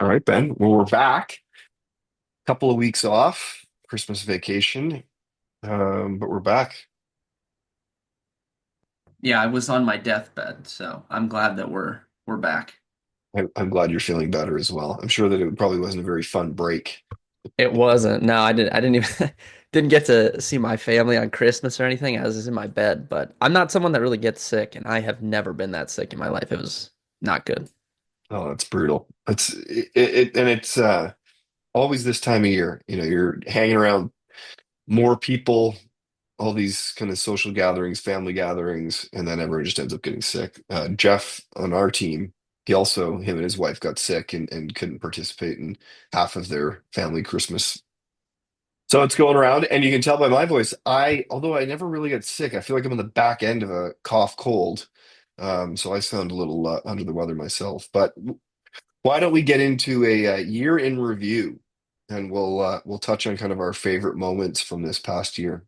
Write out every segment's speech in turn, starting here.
All right, Ben. Well, we're back. Couple of weeks off, Christmas vacation, but we're back. Yeah, I was on my deathbed, so I'm glad that we're back. I'm glad you're feeling better as well. I'm sure that it probably wasn't a very fun break. It wasn't. No, I didn't even didn't get to see my family on Christmas or anything. I was just in my bed, but I'm not someone that really gets sick, and I have never been that sick in my life. It was not good. Oh, that's brutal. And it's always this time of year. You're hanging around more people, all these kind of social gatherings, family gatherings, and then everyone just ends up getting sick. Jeff on our team, him and his wife got sick and couldn't participate in half of their family Christmas. So it's going around, and you can tell by my voice, although I never really get sick, I feel like I'm on the back end of a cough cold. So I sound a little under the weather myself. But why don't we get into a, year in review, and we'll touch on kind of our favorite moments from this past year.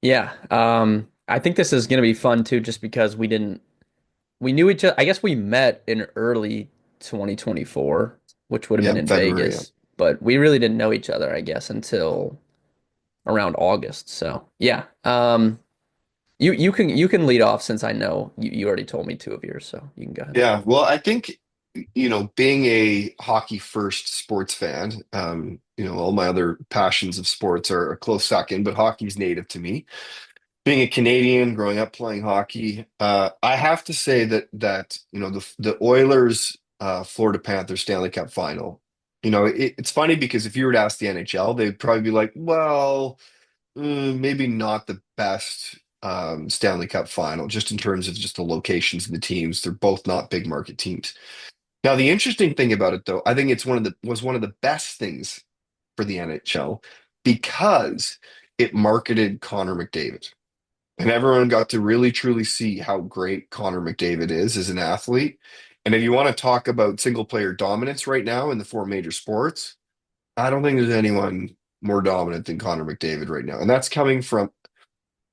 Yeah, I think this is gonna be fun too, just because we knew each other. I guess we met in early 2024, which would have been Yeah, in February. Yeah. Vegas, but we really didn't know each other, I guess, until around August. So yeah, you can lead off since I know you already told me two of yours, so you can go ahead. Yeah, well, I think, being a hockey first sports fan, all my other passions of sports are a close second, but hockey's native to me. Being a Canadian, growing up playing hockey, I have to say that the Oilers Florida Panthers Stanley Cup final. It's funny because if you were to ask the NHL, they'd probably be like, well, maybe not the best Stanley Cup final, just in terms of just the locations and the teams. They're both not big market teams. Now, the interesting thing about it, though, I think was one of the best things for the NHL because it marketed Connor McDavid. And everyone got to really truly see how great Connor McDavid is as an athlete. And if you want to talk about single player dominance right now in the four major sports, I don't think there's anyone more dominant than Connor McDavid right now. And that's coming from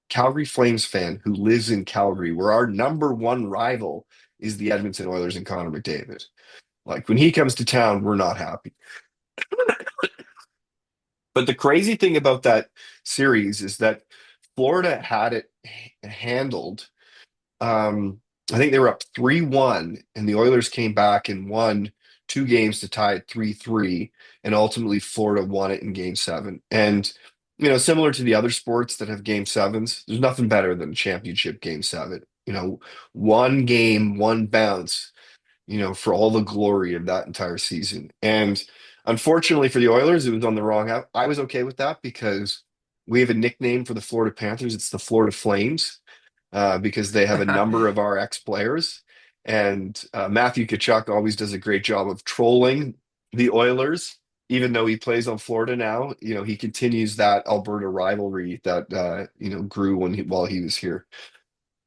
Calgary Flames fan who lives in Calgary, where our number one rival is the Edmonton Oilers and Connor McDavid. Like when he comes to town, we're not happy. But the crazy thing about that series is that Florida had it handled. I think they were up 3-1, and the Oilers came back and won two games to tie it 3-3, and ultimately Florida won it in game seven. And, similar to the other sports that have game sevens, there's nothing better than a championship game seven. One game, one bounce, for all the glory of that entire season. And unfortunately for the Oilers, it was on the wrong app. I was okay with that because we have a nickname for the Florida Panthers. It's the Florida Flames, because they have a number of our ex-players. And Matthew Tkachuk always does a great job of trolling the Oilers, even though he plays on Florida now. He continues that Alberta rivalry that grew while he was here.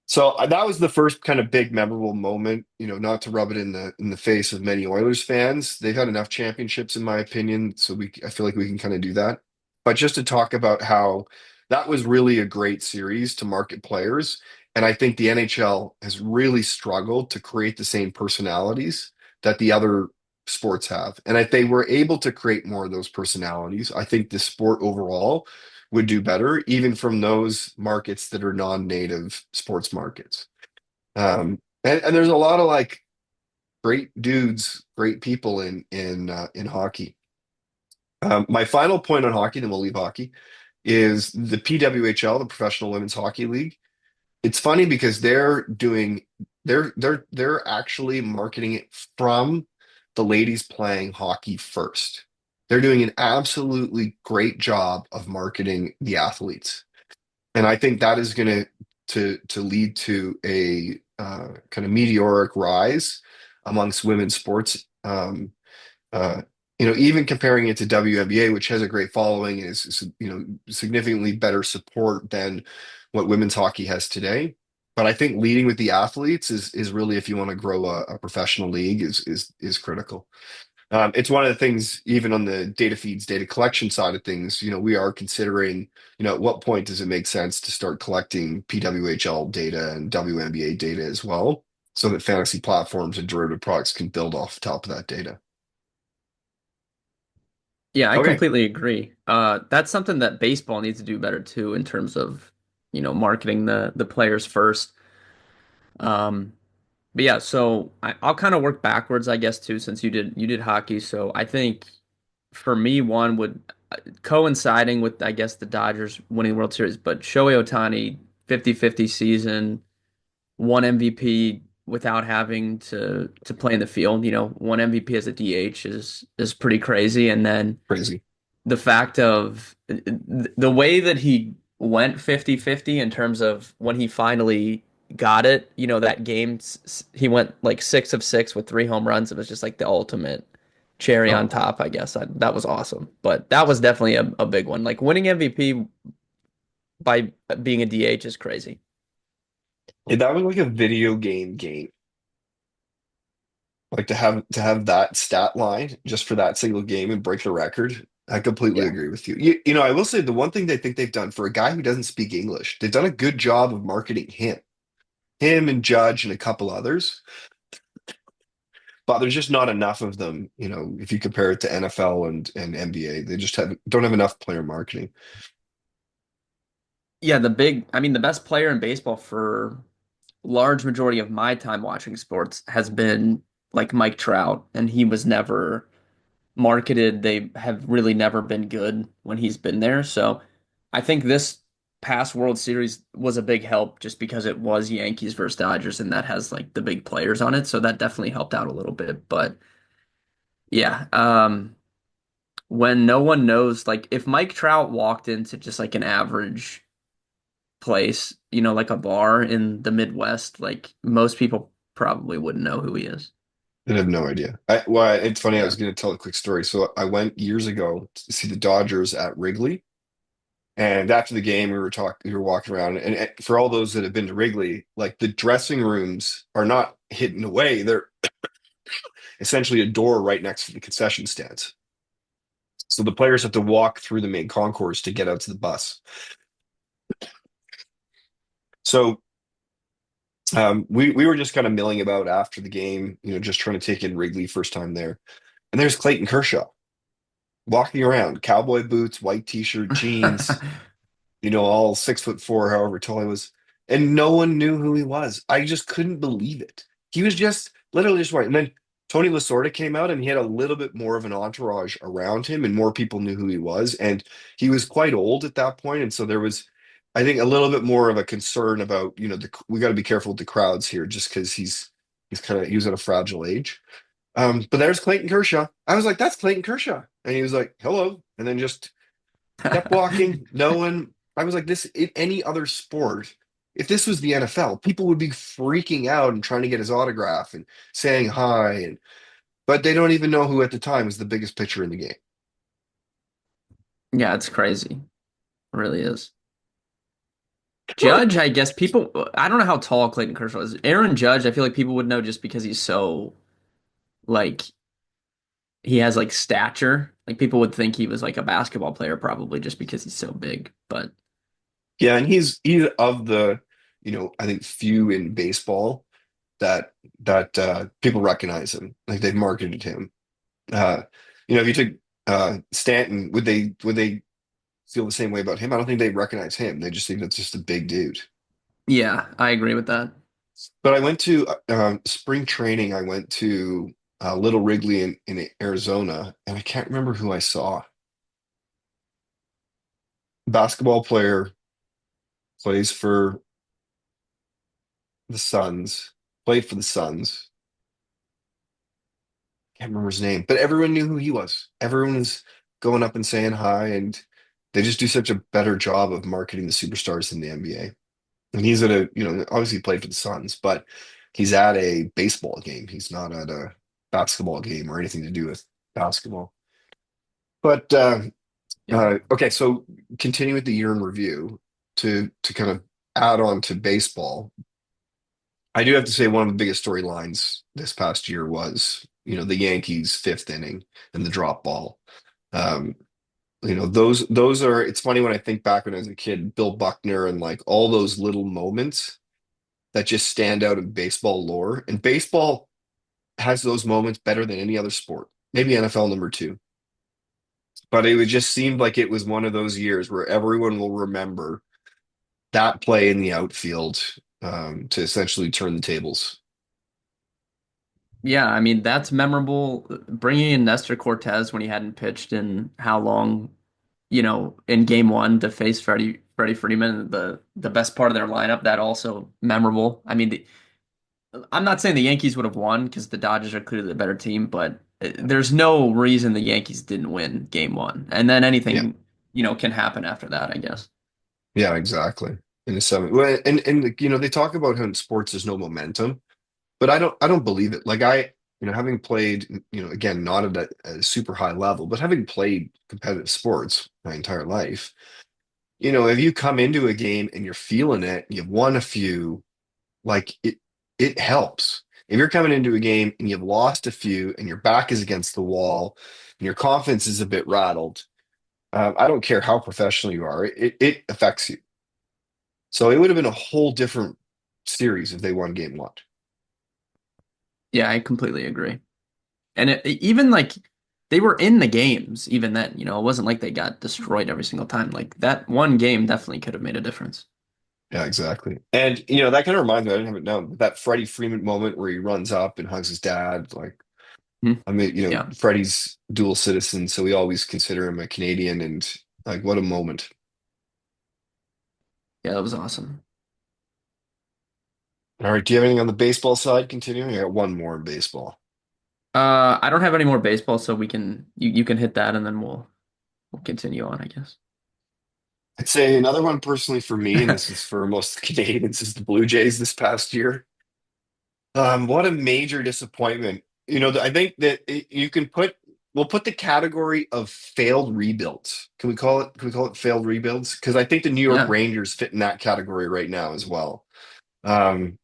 So that was the first kind of big memorable moment. Not to rub it in the face of many Oilers fans. They've had enough championships, in my opinion, so I feel like we can kind of do that. But just to talk about how that was really a great series to market players, and I think the NHL has really struggled to create the same personalities that the other sports have. And if they were able to create more of those personalities, I think the sport overall would do better, even from those markets that are non-native sports markets. And there's a lot of like great dudes, great people in hockey. My final point on hockey, then we'll leave hockey, is the PWHL, the Professional Women's Hockey League. It's funny because they're actually marketing it from the ladies playing hockey first. They're doing an absolutely great job of marketing the athletes. And I think that is going to lead to a kind of meteoric rise amongst women's sports. Uh, even comparing it to WNBA, which has a great following and is significantly better support than what women's hockey has today. But I think leading with the athletes is really, if you want to grow a professional league, is critical. It's one of the things, even on the data feeds, data collection side of things, we are considering, at what point does it make sense to start collecting PWHL data and WNBA data as well? so that fantasy platforms and derivative products can build off the top of that data. Yeah, I Okay. completely agree. That's something that baseball needs to do better too in terms of, marketing the players first. Um, but yeah, so I'll kind of work backwards, I guess, too, since you did hockey. So I think for me, one would coinciding with, I guess, the Dodgers winning the World Series, but Shohei Ohtani, 50-50 season, one MVP without having to play in the field. One MVP as a DH is pretty crazy. And then Crazy. the fact of the way that he went 50-50 in terms of when he finally got it, that game he went like 6 of 6 with 3 home runs. It was just like the ultimate cherry on Oh, top, I guess. That was awesome. But that was definitely a big one. Like winning MVP by being a DH is crazy. yeah, that was like a video game. Like to have that stat line just for that single game and break the record. I completely Yeah. agree with you. You know, I will say the one thing they think they've done for a guy who doesn't speak English, they've done a good job of marketing him and Judge and a couple others. But there's just not enough of them, if you compare it to NFL and NBA. They just don't have enough player marketing. Yeah, I mean, the best player in baseball for large majority of my time watching sports has been like Mike Trout, and he was never marketed. They have really never been good when he's been there. So I think this past World Series was a big help just because it was Yankees versus Dodgers, and that has like the big players on it. So that definitely helped out a little bit. But yeah, when no one knows, like if Mike Trout walked into just like an average place, like a bar in the Midwest, like most people probably wouldn't know who he is. I have no idea. Well, it's funny. I Yeah. was going to tell a quick story. So I went years ago to see the Dodgers at Wrigley. And after the game, we were walking around, and for all those that have been to Wrigley, like the dressing rooms are not hidden away; they're essentially a door right next to the concession stands. So the players have to walk through the main concourse to get out to the bus. So we were just kind of milling about after the game, just trying to take in Wrigley first time there, and there's Clayton Kershaw walking around, cowboy boots, white t-shirt, jeans, all 6'4", however tall he was, and no one knew who he was. I just couldn't believe it. He was just literally just white. And then Tony Lasorda came out, and he had a little bit more of an entourage around him, and more people knew who he was. And he was quite old at that point, and so there was, I think, a little bit more of a concern about, we got to be careful with the crowds here, just because he was at a fragile age. But there's Clayton Kershaw. I was like, that's Clayton Kershaw, and he was like, hello, and then just kept walking. No one. I was like, this in any other sport, if this was the NFL, people would be freaking out and trying to get his autograph and saying hi. But they don't even know who at the time was the biggest pitcher in the game. Yeah, it's crazy. It really is. Judge, I guess I don't know how tall Clayton Kershaw is. Aaron Judge, I feel like people would know just because he's so, like, he has like stature. Like people would think he was like a basketball player probably just because he's so big. But Yeah, and he's of the, I think few in baseball that people recognize him. Like they've marketed him. Uh, if you took Stanton, would they feel the same way about him? I don't think they recognize him. They just think that's just a big dude. yeah, I agree with that. But I went to spring training. I went to Little Wrigley in Arizona, and I can't remember who I saw. Basketball player plays for the Suns, played for the Suns. Can't remember his name, but everyone knew who he was. Everyone was going up and saying hi, and they just do such a better job of marketing the superstars in the NBA. And he's at obviously he played for the Suns, but he's at a baseball game. He's not at a basketball game or anything to do with basketball. But Yeah. okay, so continue with the year in review to kind of add on to baseball. I do have to say one of the biggest storylines this past year was, the Yankees' fifth inning and the drop ball. Um, those are, it's funny when I think back when I was a kid, Bill Buckner and like all those little moments. that just stand out in baseball lore. And baseball has those moments better than any other sport. Maybe NFL number two. But it would just seemed like it was one of those years where everyone will remember that play in the outfield to essentially turn the tables. Yeah, I mean that's memorable. Bringing in Nestor Cortez when he hadn't pitched in how long, in game one to face Freddie Freeman, the best part of their lineup, that also memorable. I mean, I'm not saying the Yankees would have won because the Dodgers are clearly the better team, but there's no reason the Yankees didn't win game one. And then Yeah, anything, can happen after that, I guess. yeah, exactly. In the seven, well, and they talk about how in sports there's no momentum, but I don't believe it. Like having played, again, not at a super high level, but having played competitive sports my entire life, if you come into a game and you're feeling it, you've won a few, like it helps. If you're coming into a game and you've lost a few and your back is against the wall and your confidence is a bit rattled, I don't care how professional you are, it affects you. So it would have been a whole different series if they won game one. Yeah, I completely agree. And even like they were in the games even then, it wasn't like they got destroyed every single time. Like that one game definitely could have made a difference. Yeah, exactly. And that kind of reminds me, I didn't have it down, but that Freddie Freeman moment where he runs up and hugs his dad. Like, Hmm. I mean, Yeah. Freddie's dual citizen, so we always consider him a Canadian, and like, what a moment. Yeah, that was awesome. All right, do you have anything on the baseball side? Continuing, I got one more in baseball. I don't have any more baseball, so you can hit that and then we'll continue on, I guess. I'd say another one personally for me, and this is for most Canadians, is the Blue Jays this past year. What a major disappointment. I think that we'll put the category of failed rebuilds. Can we call it failed rebuilds? Because I think the New York Yeah. Rangers fit in that category right now as well. Um,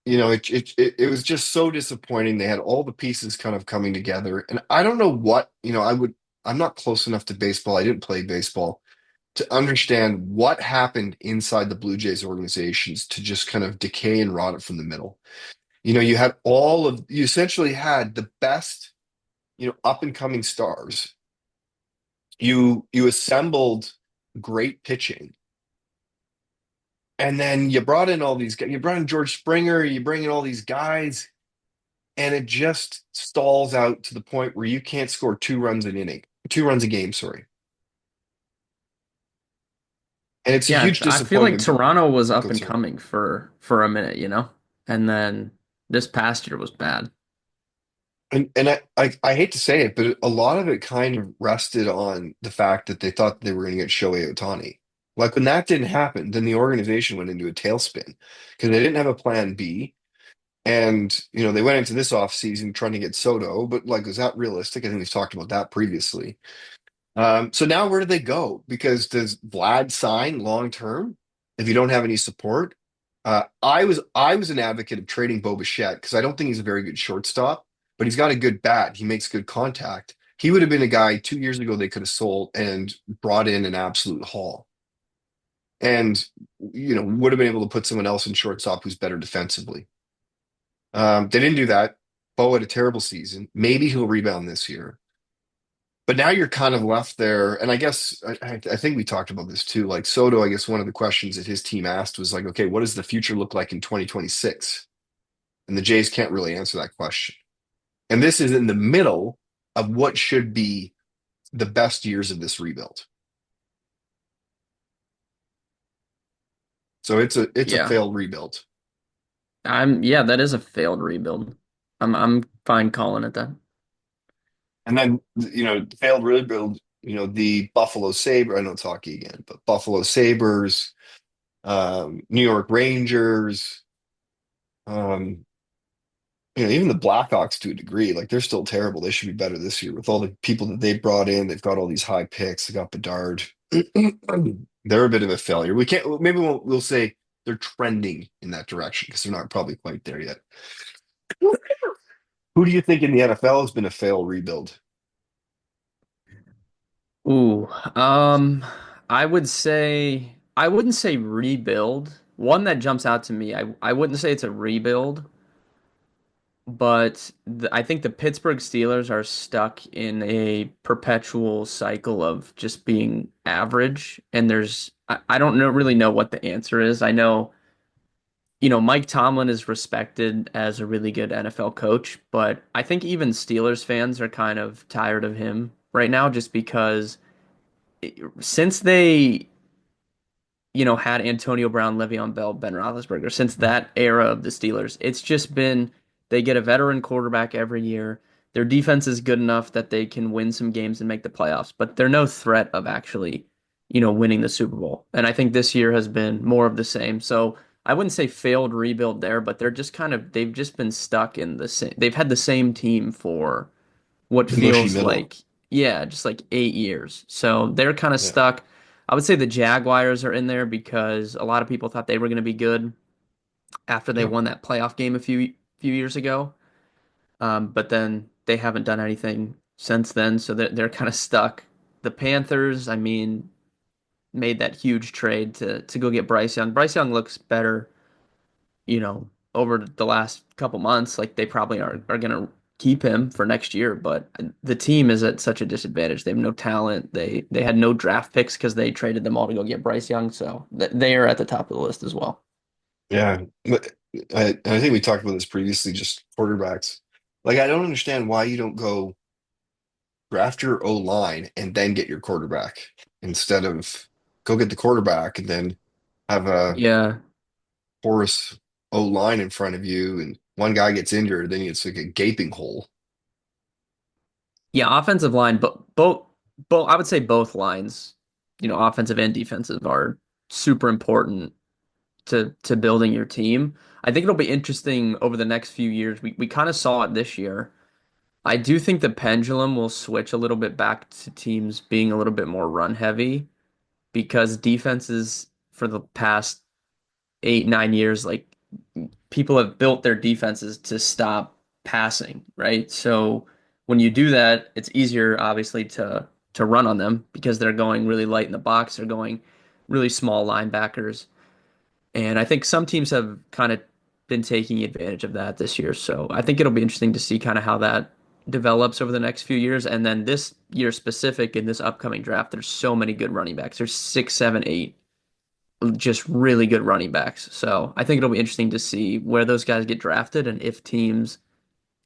it was just so disappointing. They had all the pieces kind of coming together, and I don't know what, I'm not close enough to baseball. I didn't play baseball to understand what happened inside the Blue Jays organizations to just kind of decay and rot it from the middle. You essentially had the best, up and coming stars. You assembled great pitching, and then you brought in all these guys. You brought in George Springer, you bring in all these guys, and it just stalls out to the point where you can't score 2 runs an inning, 2 runs a game, sorry. And it's a Yeah, huge I feel like disappointment. Toronto was up Go, and sorry. coming for a minute, and then this past year was bad. And I hate to say it, but a lot of it kind of rested on the fact that they thought they were going to get Shohei Ohtani. Like when that didn't happen, then the organization went into a tailspin because they didn't have a plan B. And, they went into this offseason trying to get Soto, but like, is that realistic? I think we've talked about that previously. So now where do they go? Because does Vlad sign long term if you don't have any support? I was an advocate of trading Bo Bichette because I don't think he's a very good shortstop, but he's got a good bat. He makes good contact. He would have been a guy 2 years ago they could have sold and brought in an absolute haul, and would have been able to put someone else in shortstop who's better defensively. They didn't do that. Bo had a terrible season. Maybe he'll rebound this year. But now you're kind of left there, and I guess I think we talked about this too. Like Soto, I guess one of the questions that his team asked was like, okay, what does the future look like in 2026? And the Jays can't really answer that question. And this is in the middle of what should be the best years of this rebuild. So it's a Yeah. failed rebuild. Yeah, that is a failed rebuild. I'm fine calling it that. And then failed rebuild. The Buffalo Sabre. I know it's hockey again, but Buffalo Sabres, New York Rangers. Um, even the Blackhawks to a degree, like they're still terrible. They should be better this year with all the people that they brought in. They've got all these high picks. They got Bedard. They're a bit of a failure. We can't, maybe we'll say they're trending in that direction because they're not probably quite there yet. Who do you think in the NFL has been a fail rebuild? Ooh, I wouldn't say rebuild. One that jumps out to me, I wouldn't say it's a rebuild, but I think the Pittsburgh Steelers are stuck in a perpetual cycle of just being average, and I don't really know what the answer is. I know, Mike Tomlin is respected as a really good NFL coach, but I think even Steelers fans are kind of tired of him right now just because since they had Antonio Brown, Le'Veon Bell, Ben Roethlisberger. Since that era of the Steelers, it's just been they get a veteran quarterback every year. Their defense is good enough that they can win some games and make the playoffs, but they're no threat of actually, winning the Super Bowl. And I think this year has been more of the same. So I wouldn't say failed rebuild there, but they've just been stuck in the same. They've had the same team for what The mushy feels middle. like, yeah, just like 8 years. So they're kind of Yeah. stuck. I would say the Jaguars are in there because a lot of people thought they were going to be good after they Yep. won that playoff game a few years ago. But then they haven't done anything since then, so they're kind of stuck. The Panthers, I mean, made that huge trade to go get Bryce Young. Bryce Young looks better over the last couple months, like they probably are going to keep him for next year, but the team is at such a disadvantage. They have no talent. They had no draft picks because they traded them all to go get Bryce Young, so they are at the top of the list as well. Yeah. But I think we talked about this previously, just quarterbacks. Like, I don't understand why you don't go draft your O line and then get your quarterback instead of go get the quarterback and then have a Yeah. porous O line in front of you and one guy gets injured, then it's like a gaping hole. Yeah, offensive line, but both I would say both lines, offensive and defensive are super important to building your team. I think it'll be interesting over the next few years. We kind of saw it this year. I do think the pendulum will switch a little bit back to teams being a little bit more run heavy because defenses for the past 8, 9 years, like people have built their defenses to stop passing, right? So when you do that, it's easier obviously to run on them because they're going really light in the box, they're going really small linebackers. And I think some teams have kind of been taking advantage of that this year. So I think it'll be interesting to see kind of how that develops over the next few years. And then this year specific in this upcoming draft, there's so many good running backs. There's 6, 7, 8 just really good running backs. So I think it'll be interesting to see where those guys get drafted and if teams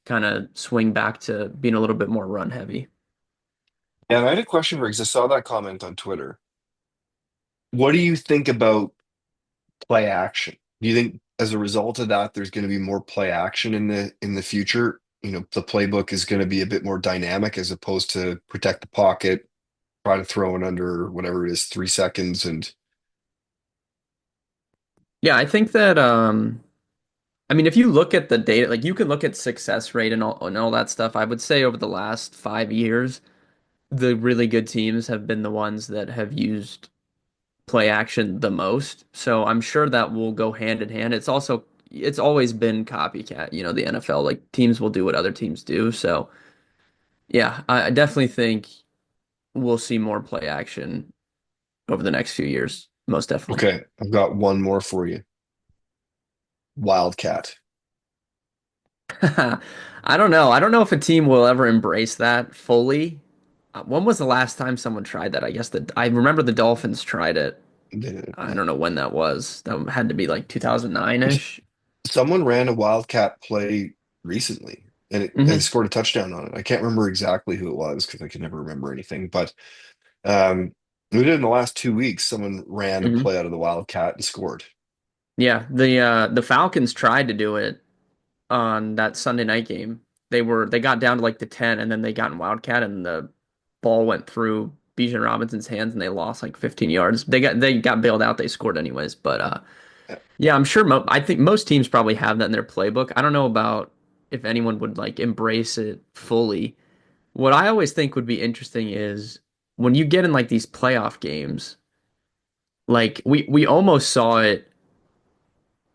kind of swing back to being a little bit more run heavy. And I had a question for because I saw that comment on Twitter. What do you think about play action? Do you think as a result of that, there's going to be more play action in the future? You know, the playbook is going to be a bit more dynamic as opposed to protect the pocket, try to throw it under whatever it is, 3 seconds, and Yeah, I think that I mean if you look at the data, like you can look at success rate and all that stuff. I would say over the last 5 years, the really good teams have been the ones that have used play action the most. So I'm sure that will go hand in hand. It's always been copycat, the NFL. Like teams will do what other teams do. So yeah, I definitely think we'll see more play action over the next few years. Most definitely. okay, I've got one more for you. Wildcat. I don't know. I don't know if a team will ever embrace that fully. When was the last time someone tried that? I guess that I remember the Dolphins tried it. I don't know when that was. That had to be like 2009-ish. Someone ran a Wildcat play recently and it Hmm. scored a touchdown on it. I can't remember exactly who it was because I can never remember anything, but we did in the last 2 weeks. Someone ran a Hmm. play out of the Wildcat and scored. Yeah, the Falcons tried to do it on that Sunday night game. They got down to like the 10 and then they got in Wildcat and the ball went through Bijan Robinson's hands and they lost like 15 yards. They got bailed out. They scored anyways, but yeah, I'm sure I think most teams probably have that in their playbook. I don't know about if anyone would like embrace it fully. What I always think would be interesting is when you get in like these playoff games, like we almost saw it.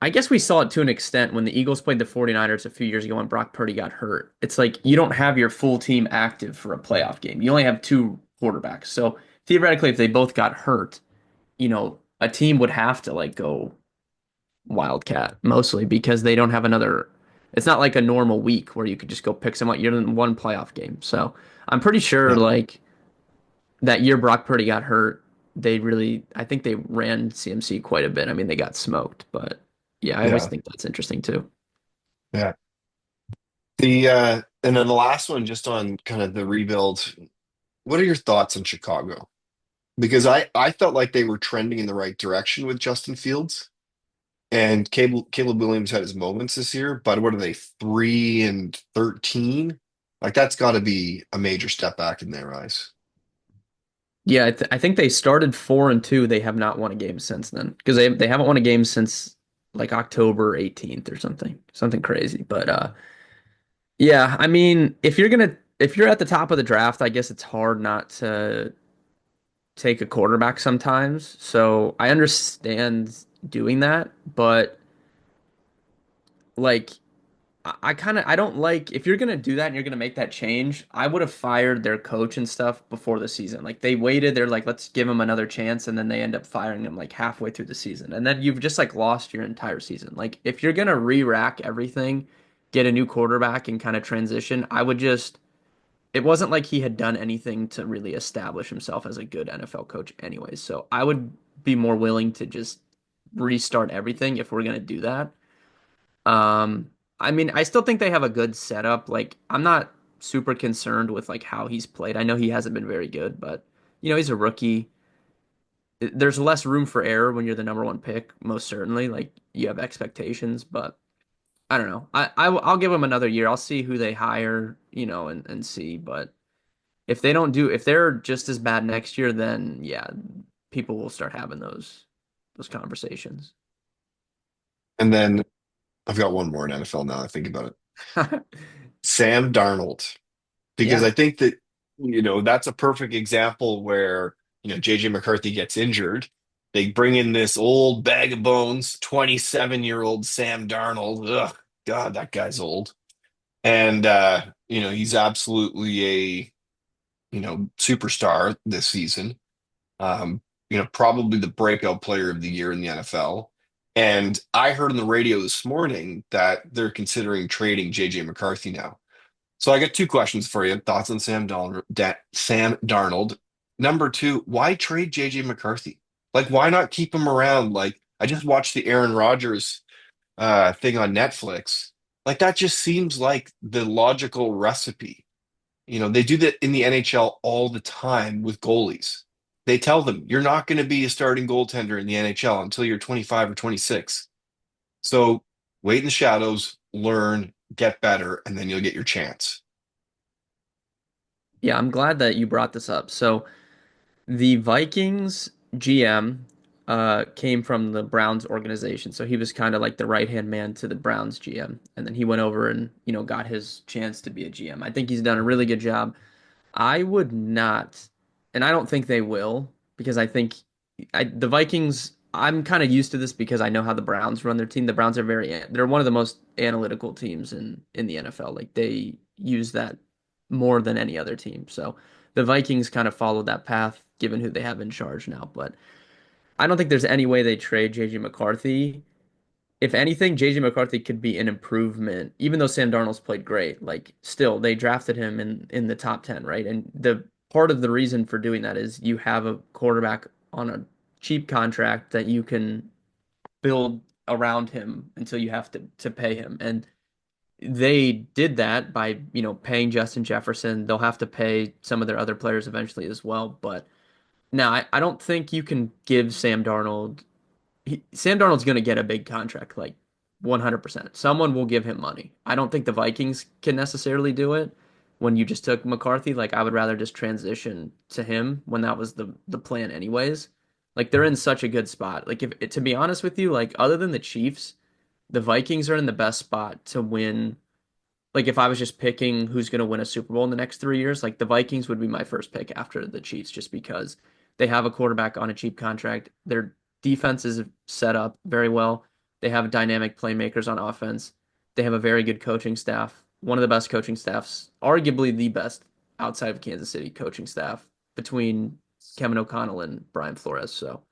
I guess we saw it to an extent when the Eagles played the 49ers a few years ago when Brock Purdy got hurt. It's like you don't have your full team active for a playoff game. You only have two quarterbacks. So theoretically, if they both got hurt, a team would have to like go. Wildcat mostly because they don't have another. It's not like a normal week where you could just go pick someone. You're in one playoff game, so I'm pretty sure Yeah, like that year Brock Purdy got hurt. I think they ran CMC quite a bit. I mean, they got smoked, but yeah, I always yeah, think that's interesting too. yeah. And then the last one, just on kind of the rebuild. What are your thoughts on Chicago? Because I felt like they were trending in the right direction with Justin Fields, and Caleb Williams had his moments this year. But what are they, 3-13? Like that's got to be a major step back in their eyes. Yeah, I think they started 4-2. They have not won a game since then because they haven't won a game since like October 18th or something crazy. But yeah, I mean, if you're at the top of the draft, I guess it's hard not to take a quarterback sometimes. So I understand doing that, but like I kind of I don't like if you're gonna do that and you're gonna make that change. I would have fired their coach and stuff before the season. Like they waited, they're like, let's give him another chance, and then they end up firing him like halfway through the season, and then you've just like lost your entire season. Like if you're gonna re-rack everything, get a new quarterback and kind of transition, I would just. It wasn't like he had done anything to really establish himself as a good NFL coach, anyways. So I would be more willing to just restart everything if we're gonna do that. Um, I mean, I still think they have a good setup. Like, I'm not super concerned with like how he's played. I know he hasn't been very good, but he's a rookie. There's less room for error when you're the number one pick, most certainly. Like, you have expectations, but I don't know. I'll give him another year. I'll see who they hire, and see. But if they're just as bad next year, then yeah, people will start having those conversations. And then I've got one more in NFL now. I think about it. Sam Darnold, because Yeah. I think that, that's a perfect example where, JJ McCarthy gets injured. They bring in this old bag of bones, 27-year-old Sam Darnold. Ugh, God, that guy's old. And, he's absolutely a, superstar this season. Um, probably the breakout player of the year in the NFL. And I heard on the radio this morning that they're considering trading JJ McCarthy now. So I got two questions for you. Thoughts on Sam Darnold. Number two, why trade JJ McCarthy? Like, why not keep him around? Like, I just watched the Aaron Rodgers thing on Netflix. Like, that just seems like the logical recipe. They do that in the NHL all the time with goalies. They tell them you're not going to be a starting goaltender in the NHL until you're 25 or 26. So wait in the shadows, learn, get better, and then you'll get your chance. Yeah, I'm glad that you brought this up. So the Vikings GM came from the Browns organization. So he was kind of like the right-hand man to the Browns GM. And then he went over and, got his chance to be a GM. I think he's done a really good job. I would not, and I don't think they will, because I think the Vikings, I'm kind of used to this because I know how the Browns run their team. The Browns are they're one of the most analytical teams in the NFL. Like they use that more than any other team. So the Vikings kind of followed that path given who they have in charge now. But I don't think there's any way they trade JJ McCarthy. If anything, JJ McCarthy could be an improvement, even though Sam Darnold's played great. Like, still, they drafted him in the top 10, right? And the part of the reason for doing that is you have a quarterback on a cheap contract that you can build around him until you have to pay him. And they did that by, paying Justin Jefferson. They'll have to pay some of their other players eventually as well. But now I don't think you can give Sam Darnold's going to get a big contract, like 100%. Someone will give him money. I don't think the Vikings can necessarily do it when you just took McCarthy. Like I would rather just transition to him when that was the plan anyways. Like they're in such a good spot. Like if to be honest with you, like other than the Chiefs, the Vikings are in the best spot to win like if I was just picking who's going to win a Super Bowl in the next 3 years, like the Vikings would be my first pick after the Chiefs, just because they have a quarterback on a cheap contract. Their defense is set up very well. They have dynamic playmakers on offense. They have a very good coaching staff, one of the best coaching staffs, arguably the best outside of Kansas City coaching staff between Kevin O'Connell and Brian Flores. So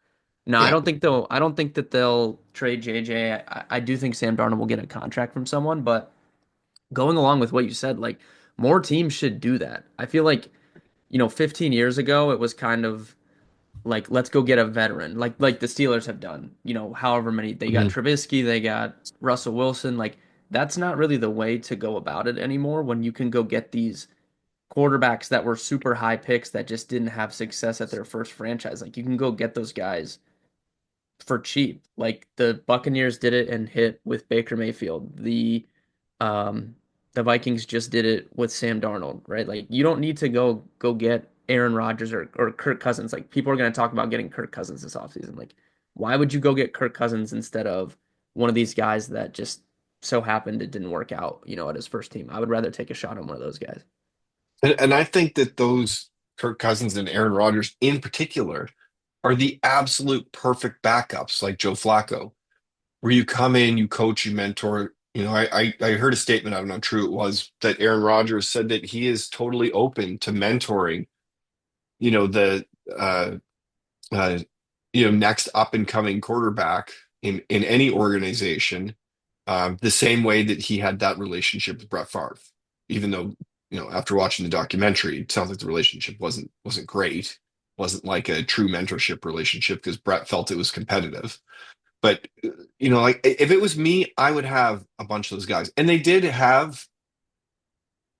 No, I Yeah. don't think they'll. I don't think that they'll trade JJ. I do think Sam Darnold will get a contract from someone, but going along with what you said, like more teams should do that. I feel like, 15 years ago, it was kind of like let's go get a veteran, like the Steelers have done. However many they got Mhm. Trubisky, they got Russell Wilson. Like that's not really the way to go about it anymore. When you can go get these quarterbacks that were super high picks that just didn't have success at their first franchise, like you can go get those guys for cheap. Like the Buccaneers did it and hit with Baker Mayfield. Um the Vikings just did it with Sam Darnold, right? Like you don't need to go get Aaron Rodgers or Kirk Cousins. Like people are going to talk about getting Kirk Cousins this offseason. Like why would you go get Kirk Cousins instead of one of these guys that just so happened it didn't work out, at his first team? I would rather take a shot on one of those guys. And I think that those Kirk Cousins and Aaron Rodgers in particular are the absolute perfect backups, like Joe Flacco, where you come in, you coach, you mentor. I heard a statement, I don't know how true it was, that Aaron Rodgers said that he is totally open to mentoring, the uh, uh, next up and coming quarterback in any organization, the same way that he had that relationship with Brett Favre. Even though, after watching the documentary, it sounds like the relationship wasn't great, wasn't like a true mentorship relationship because Brett felt it was competitive. But like if it was me, I would have a bunch of those guys, and they did have.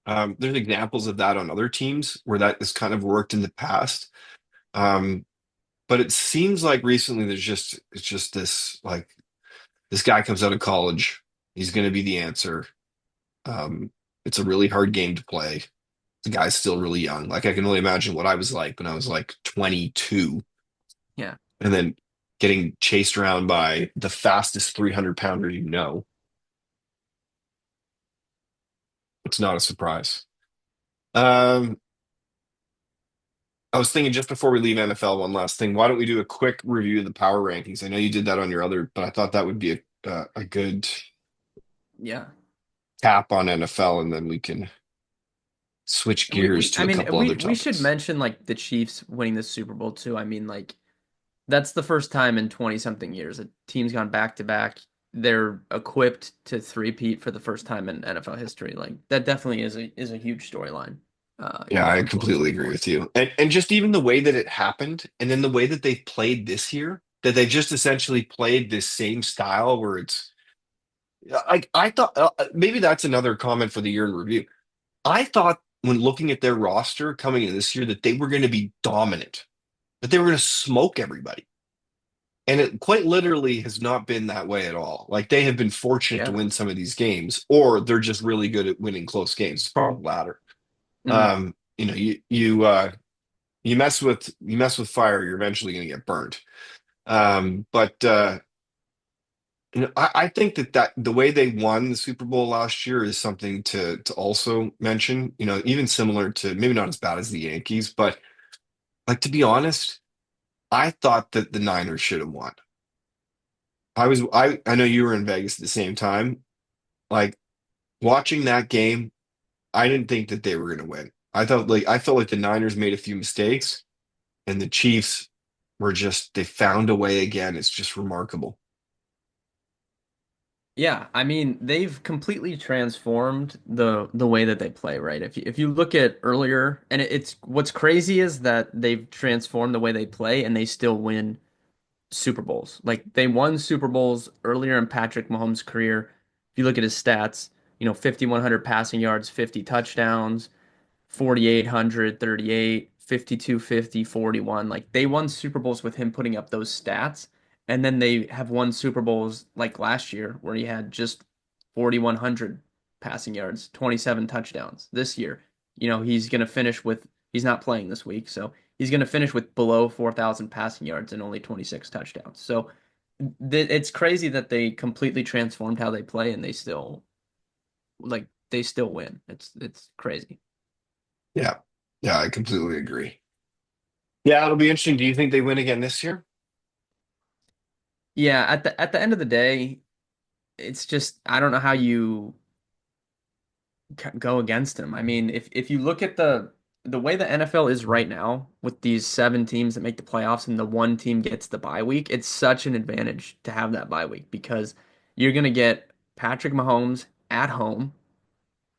There's examples of that on other teams where that has kind of worked in the past. Um, but it seems like recently it's just this like this guy comes out of college, he's going to be the answer. Um, it's a really hard game to play. The guy's still really young. Like I can only imagine what I was like when I was like 22, Yeah. and then getting chased around by the fastest 300 pounder you know. It's not a surprise. Um, I was thinking just before we leave NFL, one last thing. Why don't we do a quick review of the power rankings? I know you did that on your other, but I thought that would be a good Yeah. tap on NFL, and then we can switch gears I to a mean, couple other we should topics. mention like the Chiefs winning the Super Bowl too. I mean, like that's the first time in 20 something years a team's gone back to back. They're equipped to three-peat for the first time in NFL history. Like that definitely is a huge storyline, Yeah, I for completely agree 2024. with you. And just even the way that it happened, and then the way that they've played this year, that they just essentially played this same style where it's like I thought maybe that's another comment for the year in review. I thought when looking at their roster coming into this year that they were going to be dominant, that they were going to smoke everybody. And it quite literally has not been that way at all. Like they have been fortunate to Yeah. win some of these games, or they're just really good at winning close games. It's probably the latter. Hmm. You mess with fire, you're eventually going to get burned. But I think that the way they won the Super Bowl last year is something to also mention. Even similar to maybe not as bad as the Yankees, but like to be honest, I thought that the Niners should have won. I know you were in Vegas at the same time. Like watching that game, I didn't think that they were going to win. I felt like the Niners made a few mistakes, and the Chiefs were just they found a way again. It's just remarkable. Yeah, I mean, they've completely transformed the way that they play, right? If you look at earlier, and it's what's crazy is that they've transformed the way they play and they still win Super Bowls. Like they won Super Bowls earlier in Patrick Mahomes' career. If you look at his stats, 5,100 passing yards, 50 touchdowns, 4,800, 38, 5,250, 41. Like they won Super Bowls with him putting up those stats. And then they have won Super Bowls like last year where he had just 4,100 passing yards, 27 touchdowns. This year, he's not playing this week. So he's going to finish with below 4,000 passing yards and only 26 touchdowns. So it's crazy that they completely transformed how they play and they still win. It's crazy. Yeah. Yeah, I completely agree. Yeah, it'll be interesting. Do you think they win again this year? Yeah, at the end of the day, it's just I don't know how you go against him. I mean, if you look at the the way the NFL is right now, with these 7 teams that make the playoffs and the one team gets the bye week, it's such an advantage to have that bye week because you're going to get Patrick Mahomes at home.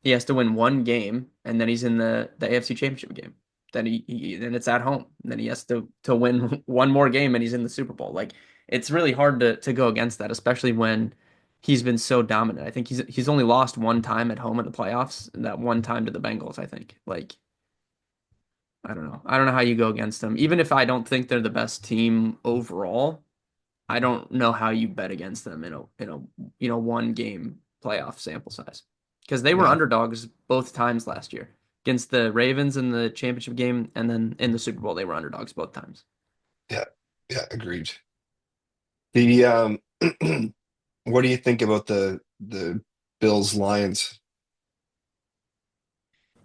He has to win one game, and then he's in the AFC Championship game. Then then it's at home. And then he has to win one more game, and he's in the Super Bowl. Like it's really hard to go against that, especially when he's been so dominant. I think he's only lost one time at home in the playoffs, and that one time to the Bengals. I think. Like I don't know. I don't know how you go against them. Even if I don't think they're the best team overall, I don't know how you bet against them in a one game playoff sample size. Because they were Yeah, underdogs both times last year. Against the Ravens in the championship game and then in the Super Bowl they were underdogs both times. yeah, yeah. Agreed. The what do you think about the Bills Lions?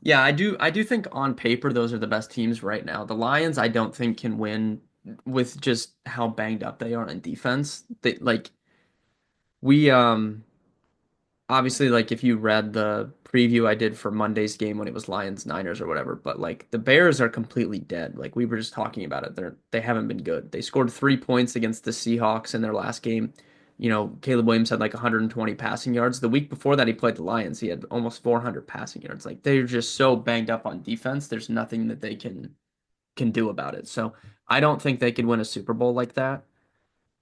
Yeah, I do think on paper those are the best teams right now. The Lions I don't think can win with just how banged up they are on defense. They like we obviously like if you read the preview I did for Monday's game when it was Lions Niners or whatever, but like the Bears are completely dead. Like we were just talking about it. They haven't been good. They scored 3 points against the Seahawks in their last game. Caleb Williams had like 120 passing yards. The week before that he played the Lions. He had almost 400 passing yards. Like they're just so banged up on defense. There's nothing that they can do about it. So I don't think they could win a Super Bowl like that.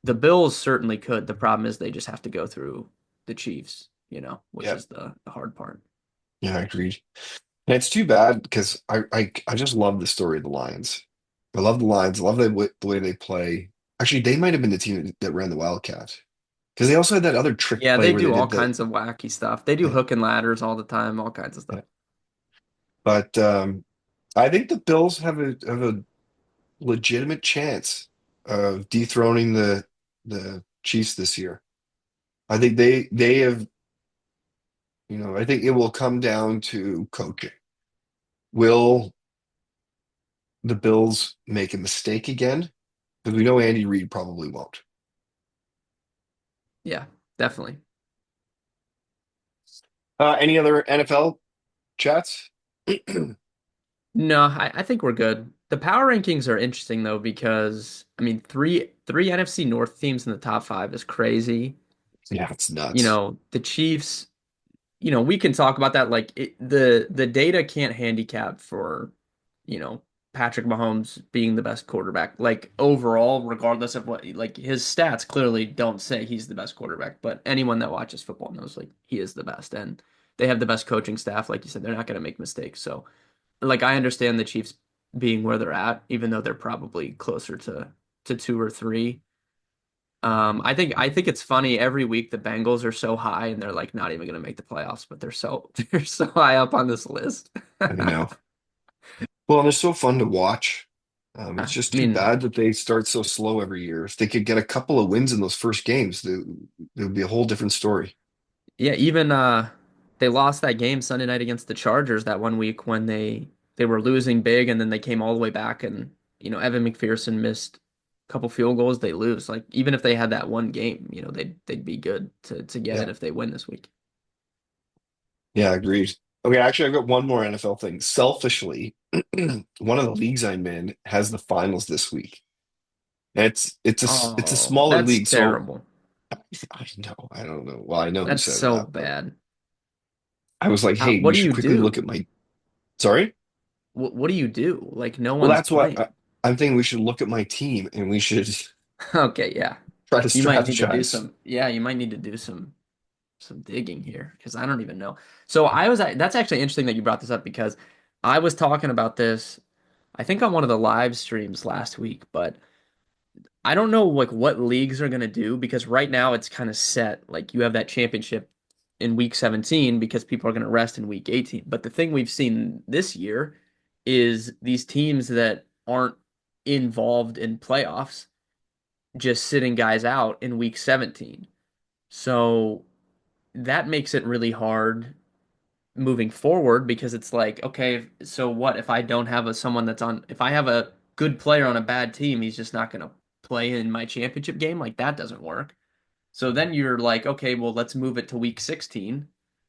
The Bills certainly could. The problem is they just have to go through the Chiefs, which Yeah, is the hard part. yeah, agreed. And it's too bad because I just love the story of the Lions. I love the Lions. I love the way they play. Actually, they might have been the team that ran the Wildcat because they also had that other trick Yeah, play they where they do all did the kinds of wacky stuff. They do yeah, hook and ladders all the time, all kinds of yeah. stuff. But I think the Bills have a legitimate chance of dethroning the Chiefs this year. I think they have, I think it will come down to coaching. Will the Bills make a mistake again? Because we know Andy Reid probably won't. Yeah, definitely. Any other NFL chats? No, I think we're good. The power rankings are interesting though because I mean three NFC North teams in the top five is crazy. Yeah, it's nuts. The Chiefs, we can talk about that. Like the data can't handicap for, you know, Patrick Mahomes being the best quarterback. Like overall, regardless of what, like his stats clearly don't say he's the best quarterback, but anyone that watches football knows like he is the best, and they have the best coaching staff. Like you said, they're not going to make mistakes. So, like I understand the Chiefs being where they're at, even though they're probably closer to two or three. I think it's funny every week the Bengals are so high and they're like not even gonna make the playoffs, but they're so they're so high up on this list. I know. Well, and they're so fun to watch. It's I just too mean, bad that they start so slow every year. If they could get a couple of wins in those first games, it would be a whole different story. yeah, even they lost that game Sunday night against the Chargers that one week when they were losing big and then they came all the way back and Evan McPherson missed a couple field goals, they lose. Like even if they had that one game, they'd be good to get Yeah. in if they win this week. Yeah, agreed. Okay, actually, I've got one more NFL thing. Selfishly, one of the leagues I'm in has the finals this week. And it's a Oh, smaller that's league, so terrible. I know, I don't know. Well, I know who That's said so that, but bad. I was like, hey, What we do should you quickly look do? at my. Sorry? What do you do? Like no Well, one's that's what playing. I'm thinking. We should look at my team and we should Okay, yeah. try to You might need to do strategize. some yeah, you might need to do some digging here because I don't even know. So that's actually interesting that you brought this up because I was talking about this I think on one of the live streams last week, but I don't know like what leagues are going to do because right now it's kind of set. Like you have that championship in week 17 because people are going to rest in week 18. But the thing we've seen this year is these teams that aren't involved in playoffs just sitting guys out in week 17. So that makes it really hard moving forward because it's like, okay, so what if I don't have someone that's on, if I have a good player on a bad team, he's just not going to play in my championship game? Like that doesn't work. So then you're like, okay, well, let's move it to week 16.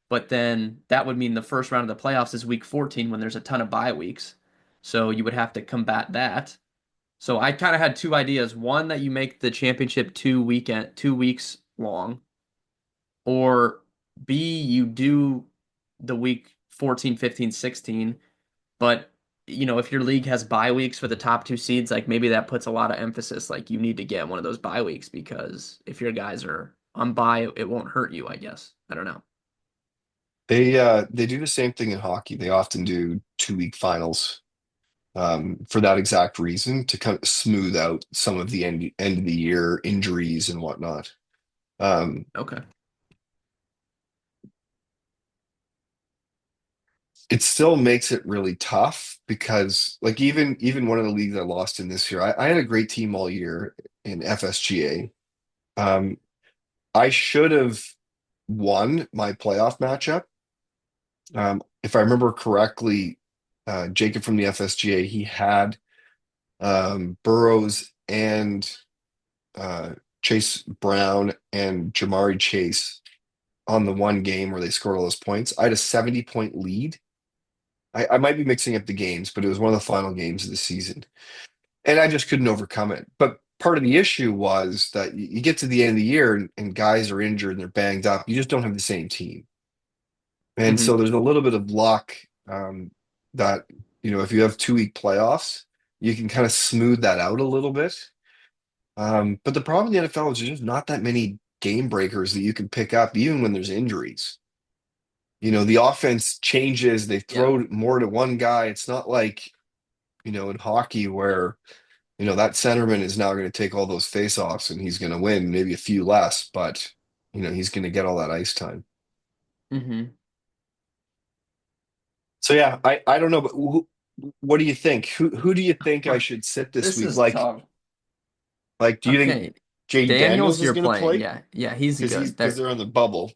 But then that would mean the first round of the playoffs is week 14 when there's a ton of bye weeks. So you would have to combat that. So I kind of had two ideas. One, that you make the championship 2 weeks long, or B, you do the week 14, 15, 16. But if your league has bye weeks for the top two seeds, like maybe that puts a lot of emphasis. Like you need to get one of those bye weeks because if your guys are on bye, it won't hurt you, I guess. I don't know. They do the same thing in hockey. They often do 2 week finals for that exact reason to kind of smooth out some of the end of the year injuries and whatnot. Um, Okay. it still makes it really tough because like even one of the leagues I lost in this year, I had a great team all year in FSGA. Um, I should have won my playoff matchup. If I remember correctly, Jacob from the FSGA, he had Burrows and Chase Brown and Jamari Chase on the one game where they scored all those points. I had a 70-point lead. I might be mixing up the games, but it was one of the final games of the season. And I just couldn't overcome it. But part of the issue was that you get to the end of the year and guys are injured and they're banged up. You just don't have the same team. And Hmm. so there's a little bit of luck that, if you have 2 week playoffs, you can kind of smooth that out a little bit. But the problem in the NFL is there's just not that many game breakers that you can pick up, even when there's injuries. The offense changes, they Yeah. throw more to one guy. It's not like, in hockey where, that centerman is now going to take all those faceoffs and he's going to win, maybe a few less, but, he's going to get all that ice time. Hmm. So yeah, I don't know, but what do you think? Who do you think I should sit this This week? is tough. Like, do you think Okay. Jaden Daniels, Daniels is you're going to playing. play? Yeah. Yeah, he's Because good. they're on the bubble.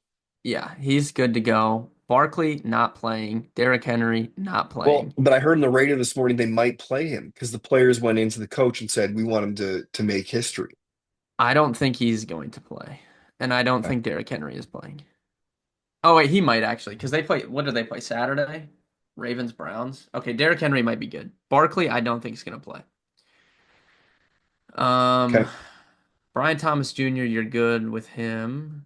He's good to go. Barkley not playing. Derrick Henry not Well, playing. but I heard on the radio this morning they might play him because the players went into the coach and said we want him to make history. I don't think he's going to play. And I don't Okay. think Derrick Henry is playing. Oh wait, he might actually, because they play. What do they play Saturday? Ravens Browns. Okay, Derrick Henry might be good. Barkley, I don't think he's gonna play. Um, Okay. Brian Thomas Jr., you're good with him.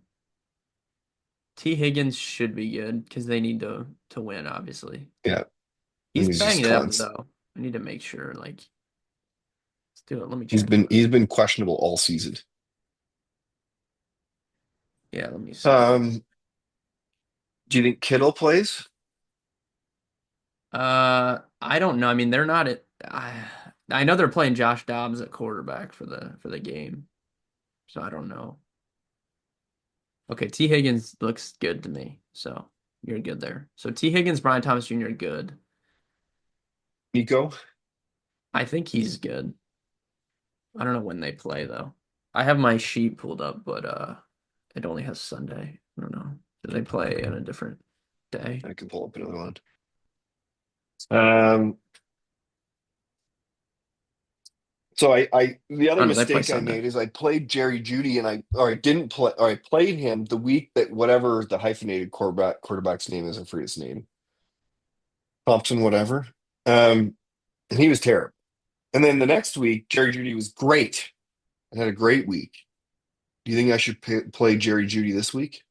T. Higgins should be good because they need to win, obviously. Yeah. And He's he's just banged up const. though. I need to make sure. Like, let's do it. Let me He's check been real quick. he's been questionable all season. Yeah, let me see. Um, do you think Kittle plays? I don't know. I mean, they're not at. I know they're playing Josh Dobbs at quarterback for the game, so I don't know. Okay, T. Higgins looks good to me, so you're good there. So T. Higgins, Brian Thomas Jr. good. Nico? I think he's good. I don't know when they play though. I have my sheet pulled up, but it only has Sunday. I don't know. Do they play on a different day? I can pull up another one. Um, so the other Oh no, they play mistake I Sunday. made is I played Jerry Judy and I didn't play or I played him the week that whatever the hyphenated quarterback's name is, I forget his name. Thompson, whatever. And he was terrible. And then the next week, Jerry Judy was great and had a great week. Do you think I should play Jerry Judy this week?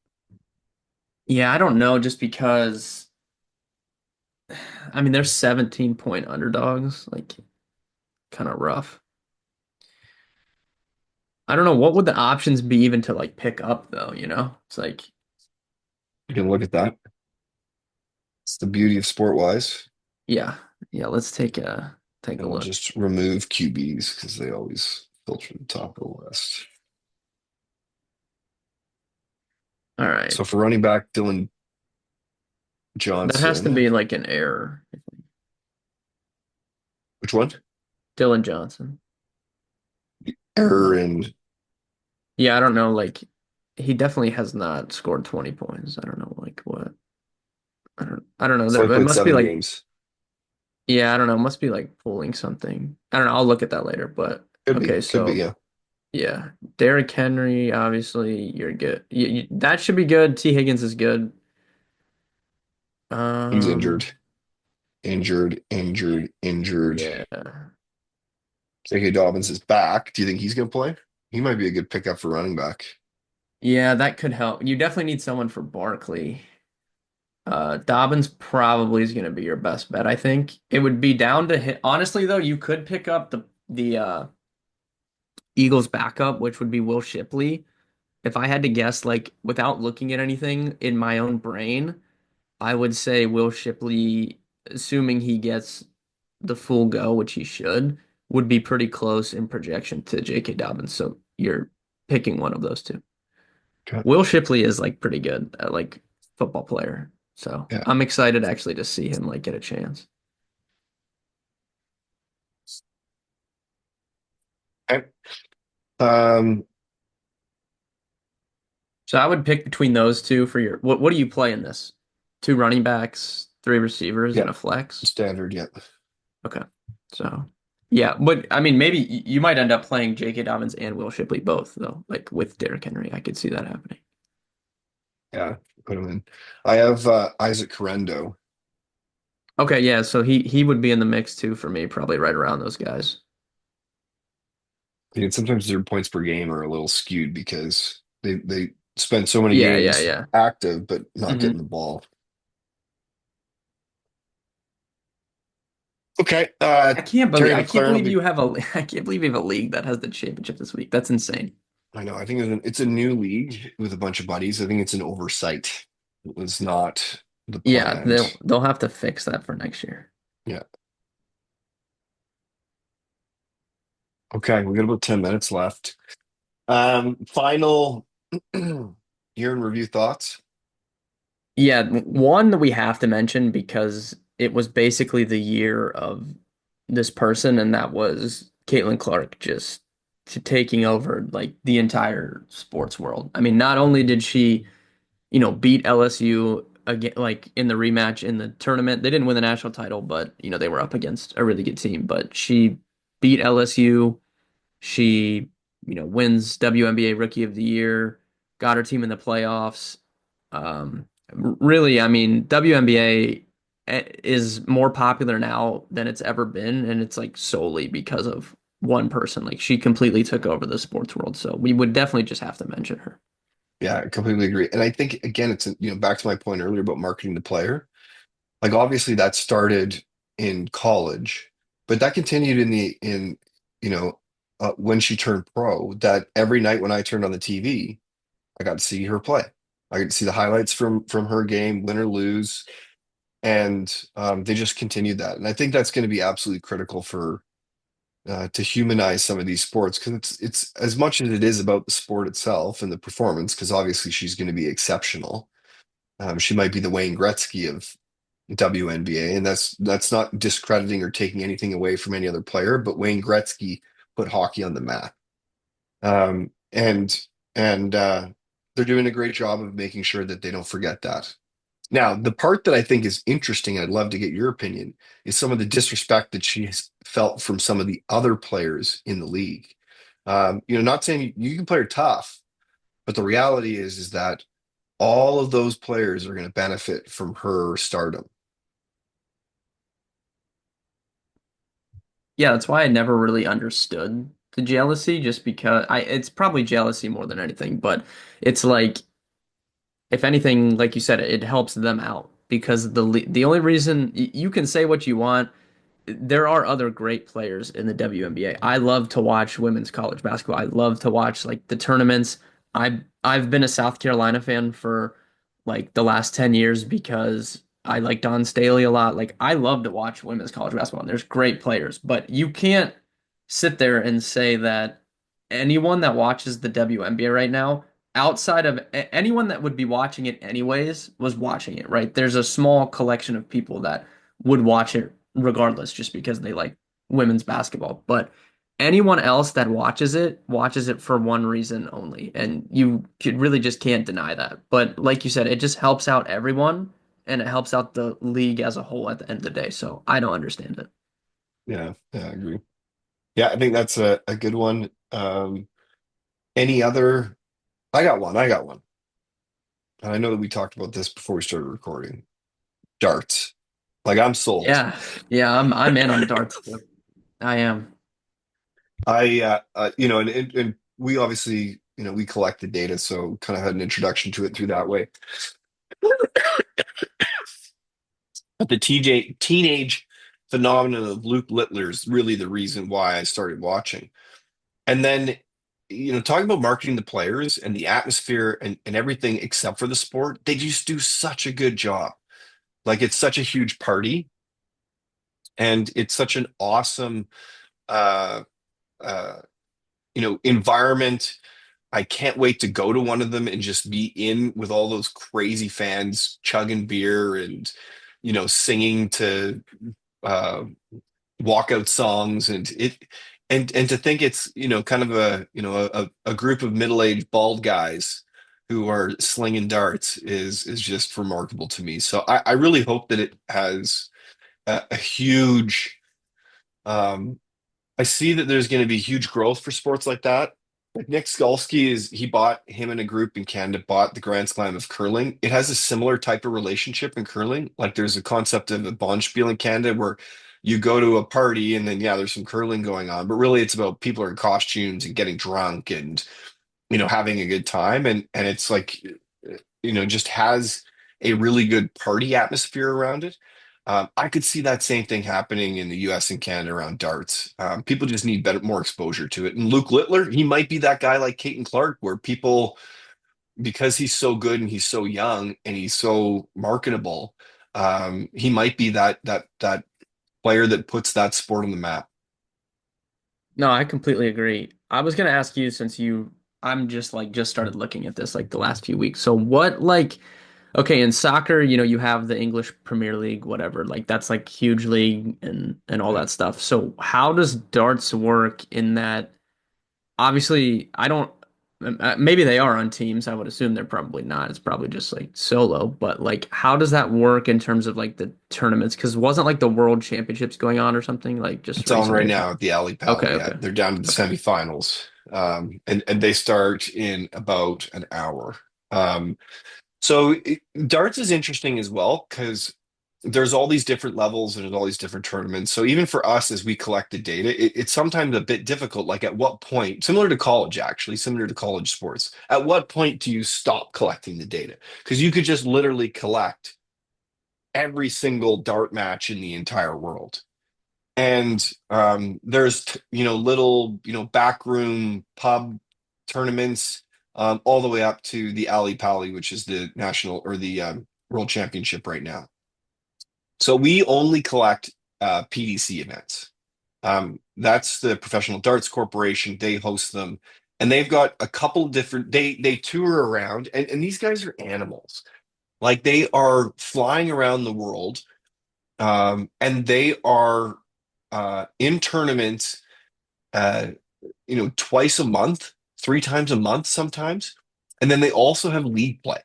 Yeah, I don't know, just because I mean they're 17-point underdogs, like kind of rough. I don't know what would the options be even to like pick up though, you know? It's like, You can look at that. It's the beauty of SportWise. yeah. Yeah, let's take a And I'll look. just remove QBs because they always filter the top of the list. All right. So for running back, Dylan That has to Johnson, be like an error. which one? Dylan Johnson. Error in. Yeah, I don't know. Like, he definitely has not scored 20 points. I don't know, like what. I don't know. So I It played must be seven like, games. yeah, I don't know. It must be like pulling something. I don't know. I'll look at that later. But okay, Could be, so yeah. yeah, Derrick Henry, obviously, you're good. That should be good. T. Higgins is good. He's Um, injured. injured, injured, injured. Yeah. J.K. Dobbins is back. Do you think he's going to play? He might be a good pickup for running back. Yeah, that could help. You definitely need someone for Barkley. Dobbins probably is going to be your best bet, I think. It would be down to hit. Honestly, though, you could pick up the Eagles backup, which would be Will Shipley. If I had to guess, like without looking at anything in my own brain, I would say Will Shipley, assuming he gets the full go, which he should, would be pretty close in projection to J.K. Dobbins. So you're picking one of those two. Okay. Will Shipley is like pretty good at like football player. So Yeah. I'm excited actually to see him like get a chance. Okay. Um, So I would pick between those two for your what do you play in this? Two running backs, three receivers, yeah, and a flex? standard. Yeah. Okay. So yeah, but I mean maybe you might end up playing J.K. Dobbins and Will Shipley both though, like with Derrick Henry. I could see that happening. Yeah. Put him in. I have Isaac Correndo. Okay, yeah, so he would be in the mix too for me, probably right around those guys. And sometimes their points per game are a little skewed because they spend so many Yeah, yeah, games yeah. active but not getting the hmm ball. Okay. Terry I can't McLaurin will believe be. you have a I can't believe you have a league that has the championship this week. That's insane. I know. I think it's a new league with a bunch of buddies. I think it's an oversight. It was not the Yeah, planned. they'll have to fix that for next year. Yeah. Okay. We got about 10 minutes left. Final year in review thoughts. Yeah, one that we have to mention because it was basically the year of this person, and that was Caitlin Clark just taking over like the entire sports world. I mean, not only did she, beat LSU again, like in the rematch in the tournament, they didn't win the national title, but they were up against a really good team. But she beat LSU. She, wins WNBA Rookie of the Year, got her team in the playoffs. Really, I mean, WNBA is more popular now than it's ever been, and it's like solely because of one person. Like she completely took over the sports world, so we would definitely just have to mention her. Yeah, I completely agree. And I think again, it's back to my point earlier about marketing the player. Like obviously that started in college, but that continued you know when she turned pro. That every night when I turned on the TV, I got to see her play. I got to see the highlights from her game, win or lose, and they just continued that. And I think that's going to be absolutely critical for to humanize some of these sports because it's as much as it is about the sport itself and the performance. Because obviously she's going to be exceptional. She might be the Wayne Gretzky of WNBA, and that's not discrediting or taking anything away from any other player, but Wayne Gretzky put hockey on the map. And they're doing a great job of making sure that they don't forget that. Now, the part that I think is interesting, I'd love to get your opinion, is some of the disrespect that she's felt from some of the other players in the league. Not saying you can play her tough, but the reality is that all of those players are going to benefit from her stardom. Yeah, that's why I never really understood the jealousy, just because it's probably jealousy more than anything, but it's like if anything, like you said, it helps them out because the only reason you can say what you want, there are other great players in the WNBA. I love to watch women's college basketball. I love to watch like the tournaments. I've been a South Carolina fan for like the last 10 years because I like Don Staley a lot. Like I love to watch women's college basketball. And there's great players, but you can't sit there and say that anyone that watches the WNBA right now, outside of anyone that would be watching it anyways, was watching it, right? There's a small collection of people that would watch it regardless just because they like women's basketball. But anyone else that watches it for one reason only. And you could really just can't deny that. But like you said, it just helps out everyone and it helps out the league as a whole at the end of the day. So I don't understand it. Yeah, yeah, I agree. Yeah, I think that's a good one. Any other? I got one. I got one. And I know that we talked about this before we started recording. Darts. Like I'm sold. Yeah, yeah, I'm in on darts too. I am. And we obviously, we collected data, so kind of had an introduction to it through that way. But the teenage phenomenon of Luke Littler is really the reason why I started watching. And then, talking about marketing the players and the atmosphere and everything except for the sport, they just do such a good job. Like it's such a huge party and it's such an awesome uh uh environment. I can't wait to go to one of them and just be in with all those crazy fans chugging beer and singing to uh walkout songs and to think it's kind of a group of middle-aged bald guys who are slinging darts is just remarkable to me. So I really hope that it has a huge um I see that there's going to be huge growth for sports like that. Like Nick Skalski he bought him and a group in Canada bought the Grand Slam of curling. It has a similar type of relationship in curling. Like there's a concept of a bonspiel in Canada where you go to a party and then yeah, there's some curling going on, but really it's about people are in costumes and getting drunk and having a good time and it's like just has a really good party atmosphere around it. I could see that same thing happening in the US and Canada around darts. People just need more exposure to it. And Luke Littler, he might be that guy like Caton Clark, where people, because he's so good and he's so young and he's so marketable, he might be that player that puts that sport on the map. No, I completely agree. I was gonna ask you since I'm just started looking at this like the last few weeks. So what like okay, in soccer, you have the English Premier League, whatever. Like that's like huge league and all Yeah. that stuff. So how does darts work in that? Obviously, I don't. Maybe they are on teams. I would assume they're probably not. It's probably just like solo. But like, how does that work in terms of like the tournaments? Because wasn't like the World Championships going on or something like just It's on right recently? now at the Alley Okay, Pally. Yeah, okay, they're down to the okay. semifinals, and they start in about an hour. Um, darts is interesting as well because there's all these different levels and there's all these different tournaments. So even for us, as we collect the data, it's sometimes a bit difficult. Like at what point, similar to college, actually, similar to college sports, at what point do you stop collecting the data? Because you could just literally collect every single dart match in the entire world. And there's little backroom pub tournaments all the way up to the Ali Pali, which is the national or the world championship right now. So we only collect PDC events. That's the Professional Darts Corporation. They host them, and they've got a couple different. They tour around, and these guys are animals. Like they are flying around the world and they are in tournaments, uh, twice a month, three times a month sometimes. And then they also have league play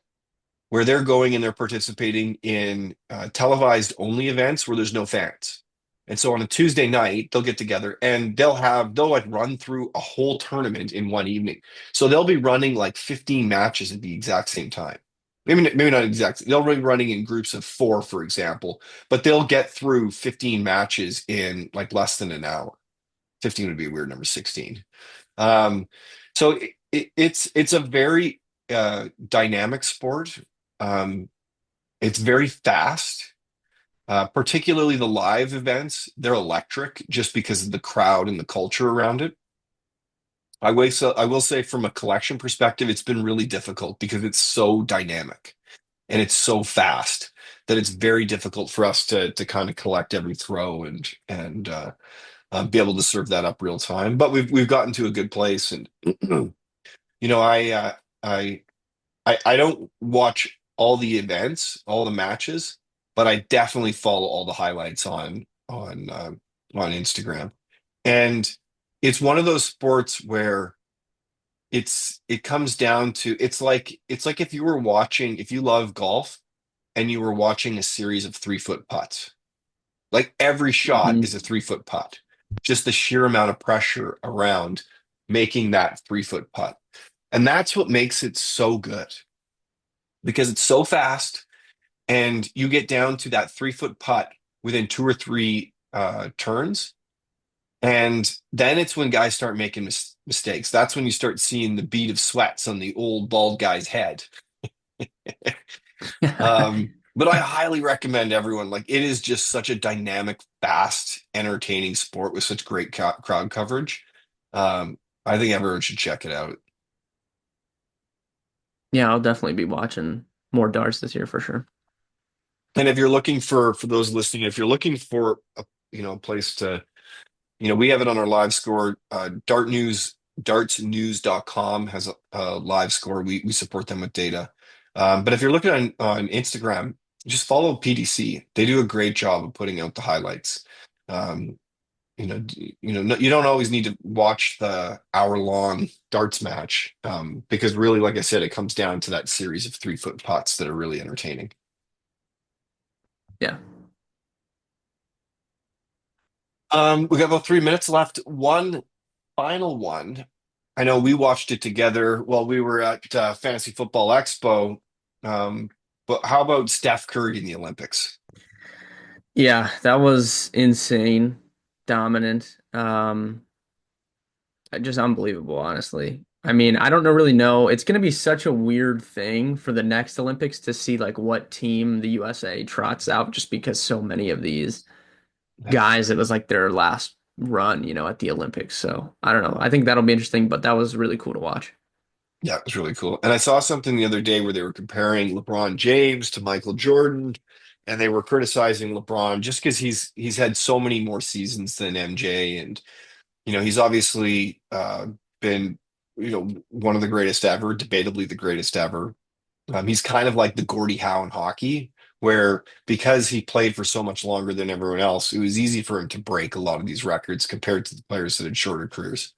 where they're going and they're participating in televised only events where there's no fans. And so on a Tuesday night, they'll get together and they'll like run through a whole tournament in one evening. So they'll be running like 15 matches at the exact same time. Maybe not exactly. They'll be running in groups of four, for example, but they'll get through 15 matches in like less than an hour. 15 would be a weird number, 16. Um, so it's a very dynamic sport. Um, it's very fast, particularly the live events. They're electric just because of the crowd and the culture around it. I will say from a collection perspective, it's been really difficult because it's so dynamic and it's so fast that it's very difficult for us to kind of collect every throw and be able to serve that up real time. But we've gotten to a good place, and you know, I I don't watch all the events, all the matches, but I definitely follow all the highlights on Instagram. And it's one of those sports where it comes down to it's like if you love golf and you were watching a series of 3 foot putts. Like every shot Hmm. is a 3 foot putt. Just the sheer amount of pressure around making that 3 foot putt. And that's what makes it so good because it's so fast and you get down to that 3 foot putt. within two or three turns. And then it's when guys start making mistakes. That's when you start seeing the bead of sweats on the old bald guy's head. But I highly recommend everyone. Like it is just such a dynamic, fast, entertaining sport with such great crowd coverage. I think everyone should check it out. Yeah, I'll definitely be watching more darts this year for sure. And if you're looking for those listening, if you're looking for a place to we have it on our live score. Dartsnews.com has a live score. We support them with data. But if you're looking on Instagram, just follow PDC. They do a great job of putting out the highlights. Um, you don't always need to watch the hour-long darts match because really, like I said, it comes down to that series of 3-foot putts that are really entertaining. Yeah. We got about 3 minutes left. One final one. I know we watched it together while we were at Fantasy Football Expo. Um, but how about Steph Curry in the Olympics? Yeah, that was insane, dominant. Just unbelievable, honestly. I mean, I don't know really know. It's going to be such a weird thing for the next Olympics to see like what team the USA trots out just because so many of these Yeah, guys, it was like their last run, at the Olympics. So I don't know. I think that'll be interesting, but that was really cool to watch. yeah, it was really cool. And I saw something the other day where they were comparing LeBron James to Michael Jordan, and they were criticizing LeBron just because he's had so many more seasons than MJ, and he's obviously been one of the greatest ever, debatably the greatest ever. He's kind of like the Gordie Howe in hockey, where because he played for so much longer than everyone else, it was easy for him to break a lot of these records compared to the players that had shorter careers.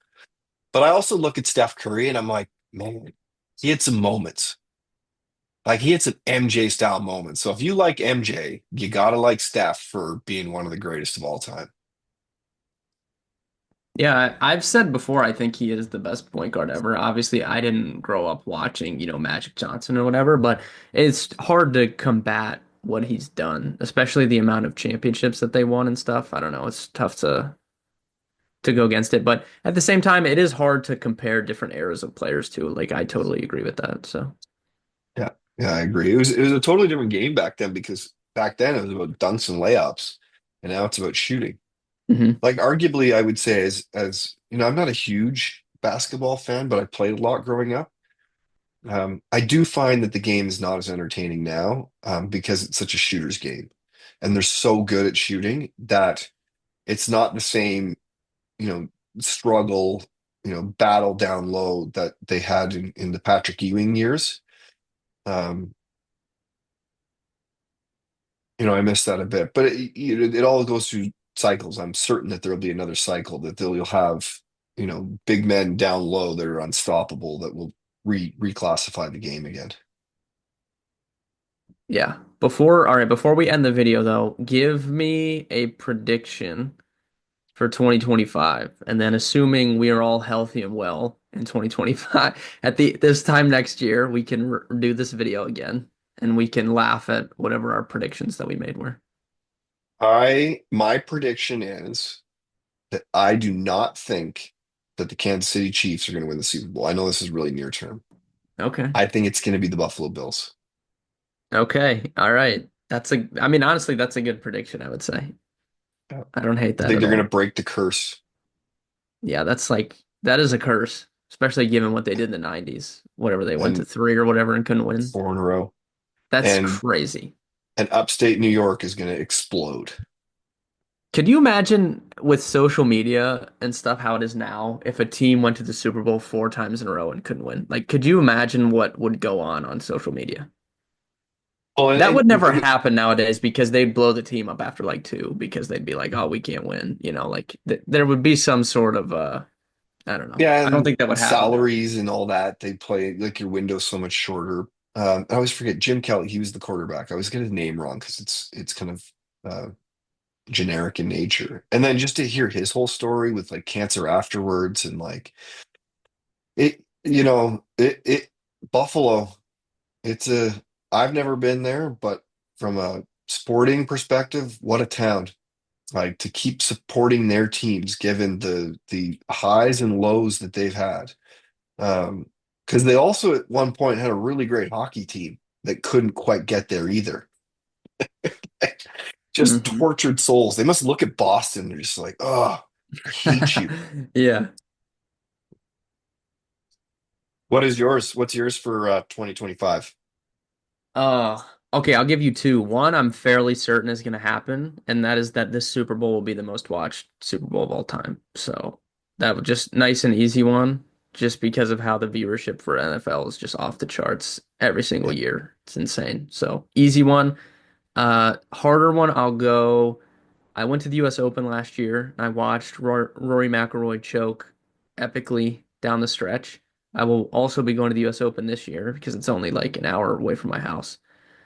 But I also look at Steph Curry and I'm like, man, he had some moments. Like he had some MJ style moments. So if you like MJ, you gotta like Steph for being one of the greatest of all time. Yeah, I've said before, I think he is the best point guard ever. Obviously, I didn't grow up watching, Magic Johnson or whatever, but it's hard to combat what he's done, especially the amount of championships that they won and stuff. I don't know, it's tough to go against it, but at the same time, it is hard to compare different eras of players too. Like I totally agree with that. So, Yeah, yeah, I agree. It was a totally different game back then because back then it was about dunks and layups, and now it's about shooting. hmm Like arguably, I would say as I'm not a huge basketball fan, but I played a lot growing up. I do find that the game is not as entertaining now because it's such a shooter's game, and they're so good at shooting that it's not the same, you know, struggle, battle down low that they had in the Patrick Ewing years. Um, I miss that a bit, but it all goes through cycles. I'm certain that there'll be another cycle that you'll have, big men down low that are unstoppable that will reclassify the game again. yeah. All right, before we end the video though, give me a prediction for 2025. And then assuming we are all healthy and well in 2025, at the this time next year, we can do this video again and we can laugh at whatever our predictions that we made were. My prediction is that I do not think that the Kansas City Chiefs are going to win the Super Bowl. I know this is really near term. Okay. I think it's going to be the Buffalo Bills. Okay. All right. I mean, honestly, that's a good prediction, I would say. Yeah. I don't hate I that think at they're going to all. break the curse Yeah, that is a curse, especially given what they did in the 90s, whatever they went to and three or whatever and couldn't win. 4 in a row. That's And crazy. upstate New York is going to explode. Could you imagine with social media and stuff how it is now if a team went to the Super Bowl four times in a row and couldn't win? Like, could you imagine what would go on social media? Oh, That would never happen nowadays because they'd blow the team up after like two because they'd be like, "Oh, we can't win." Like th there would be some sort of I don't know. yeah, I don't and think that would happen now. salaries and all that. They play like your window's so much shorter. I always forget Jim Kelly. He was the quarterback. I always get his name wrong because it's kind of uh, generic in nature. And then just to hear his whole story with like cancer afterwards and like it Buffalo. It's a I've never been there, but from a sporting perspective, what a town. Like to keep supporting their teams given the highs and lows that they've had. Because they also at one point had a really great hockey team that couldn't quite get there either. Just Hmm. tortured souls. They must look at Boston and they're just like, oh, I hate you. Yeah. What is yours? What's yours for 2025? Uh, okay, I'll give you two. One, I'm fairly certain is going to happen, and that is that this Super Bowl will be the most watched Super Bowl of all time. So that was just nice and easy one, just because of how the viewership for NFL is just off the charts every single Yeah, year. It's insane. So easy one. Harder one, I'll go. I went to the U.S. Open last year. I watched Rory McIlroy choke epically down the stretch. I will also be going to the U.S. Open this year because it's only like an hour away from my house.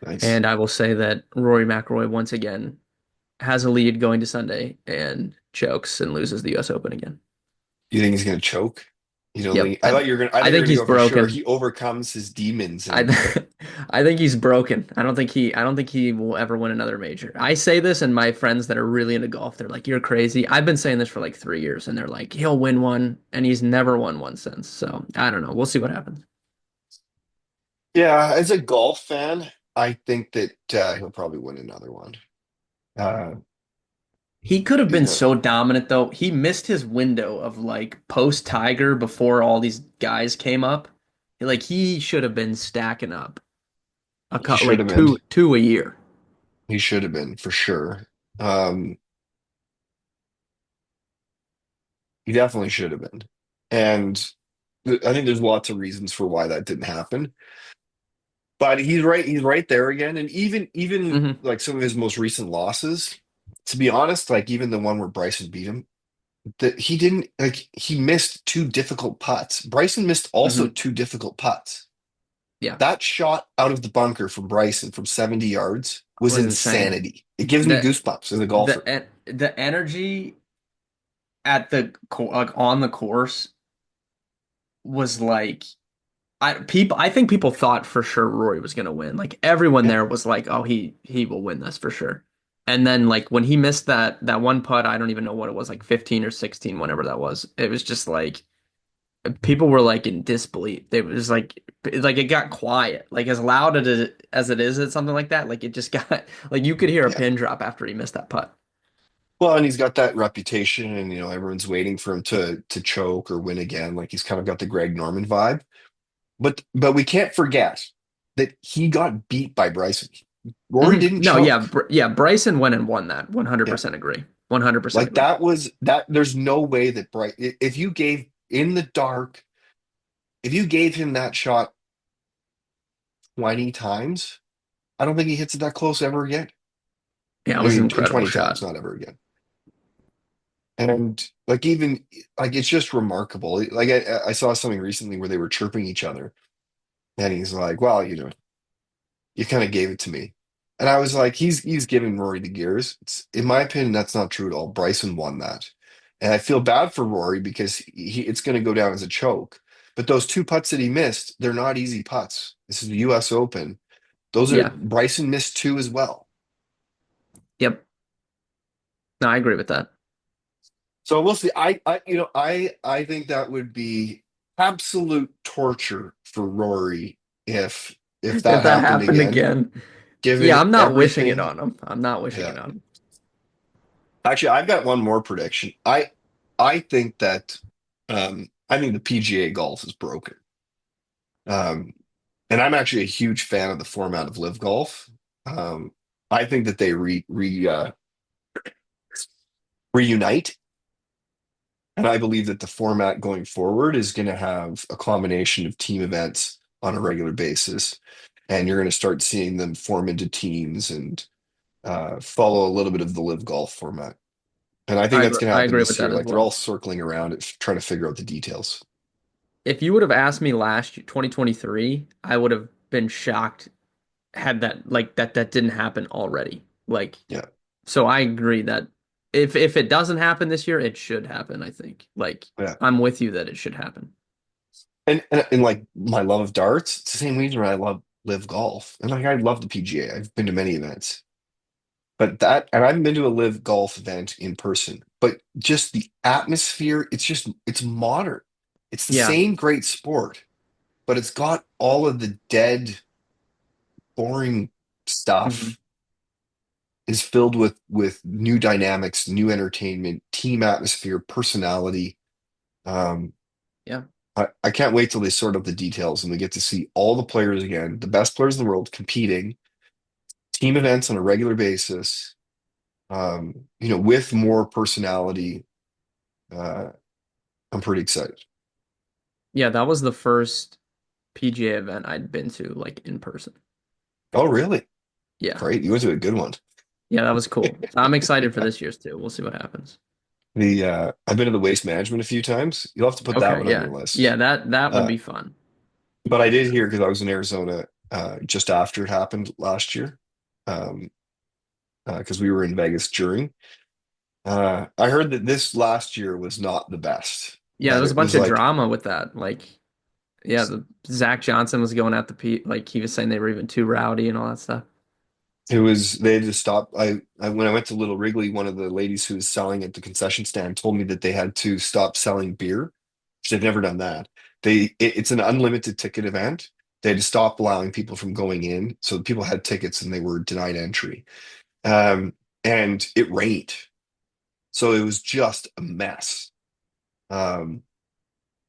nice. And I will say that Rory McIlroy once again has a lead going to Sunday and chokes and loses the U.S. Open again. You think he's gonna choke? You don't Yep. think? I thought you were gonna. I I thought you were think gonna he's go for sure. broken. He overcomes his demons I and I think he's broken. I don't think he will ever win another major. I say this, and my friends that are really into golf, they're like, "You're crazy." I've been saying this for like 3 years, and they're like, "He'll win one," and he's never won one since. So I don't know. We'll see what happens. yeah. As a golf fan, I think that he'll probably win another one. Uh, He could have he's been got. so dominant though. He missed his window of like post Tiger before all these guys came up. Like he should have been stacking up He should like have been. two a year. He should have been for sure. Um, he definitely should have been. And I think there's lots of reasons for why that didn't happen. But he's right. He's right there again. And even Hmm. like some of his most recent losses, to be honest, like even the one where Bryson beat him, that he didn't like he missed two difficult putts. Bryson missed also Hmm. two difficult putts. Yeah, That shot out of the bunker from Bryson from 70 yards was was insane. insanity. It gives me The goosebumps as a golfer. the energy at like on the course was like I think people thought for sure Rory was gonna win. Like everyone Yeah, there was like, oh, he will win this for sure. And then like when he missed that one putt, I don't even know what it was, like 15 or 16, whenever that was. It was just like people were like in disbelief. It was like it got quiet. Like as loud as it is at something like that, like it just got like you could hear a yeah. pin drop after he missed that putt. Well, and he's got that reputation, and everyone's waiting for him to choke or win again. Like he's kind of got the Greg Norman vibe. But we can't forget that he got beat by Bryson. Rory didn't No, yeah, choke. Yeah, Bryson went and won that. Yeah. 100% agree. 100% Like agree. that was that there's no way that Bryce if you gave in the dark, if you gave him that shot 20 times, I don't think he hits it that close ever again. Yeah, it I was an mean, incredible 20 times, shot. not ever again. And like even like it's just remarkable. Like I saw something recently where they were chirping each other, and he's like, "Well, you kind of gave it to me." And I was like, he's giving Rory the gears. In my opinion, that's not true at all. Bryson won that. And I feel bad for Rory because it's going to go down as a choke. But those two putts that he missed, they're not easy putts. This is the US Open. Those are Yeah. Bryson missed two as well. Yep. No, I agree with that. So we'll see. I think that would be absolute torture for Rory if If that that happened happened again, again, yeah, given I'm not wishing it everything. on him. I'm not wishing it Yeah. on him. Actually, I've got one more prediction. I think that I think the PGA golf is broken. Um, and I'm actually a huge fan of the format of live golf. Um, I think that they reunite, and I believe that the format going forward is going to have a combination of team events on a regular basis, and you're going to start seeing them form into teams and follow a little bit of the live golf format. And I think that's going to I happen agree this with year. that as Like they're well. all circling around it, trying to figure out the details. If you would have asked me last year, 2023, I would have been shocked had that didn't happen already. Like, Yeah, so I agree that if it doesn't happen this year, it should happen, I think. Like, yeah. I'm with you that it should happen. And like my love of darts, it's the same reason why I love live golf. And like I love the PGA. I've been to many events. But that, and I've been to a live golf event in person, but just the atmosphere, it's modern. It's the Yeah. same great sport, but it's got all of the dead, boring Hmm. stuff is filled with new dynamics, new entertainment, team atmosphere, personality. Um, Yeah. I can't wait till they sort out the details and we get to see all the players again, the best players in the world competing, team events on a regular basis, with more personality. Uh, I'm pretty excited. Yeah, that was the first PGA event I'd been to like in person. Oh, really? Yeah. Great. You went to a good one. Yeah, that was cool. So I'm excited for this year's too. We'll see what happens. I've been to the Waste Management a few times. You'll have to put that Okay, one on yeah. your Yeah, list. that would Uh, be fun. but I did hear because I was in Arizona just after it happened last year, um, because we were in Vegas during. I heard that this last year was not the best. Yeah, there That was a it bunch was of like drama with that. Like, yeah, the Zach Johnson was going at the P like he was saying they were even too rowdy and all that stuff. they had to stop. When I went to Little Wrigley, one of the ladies who was selling at the concession stand told me that they had to stop selling beer, which they've never done that. It's an unlimited ticket event. They had to stop allowing people from going in. So people had tickets and they were denied entry. Um, and it rained. So it was just a mess. Um,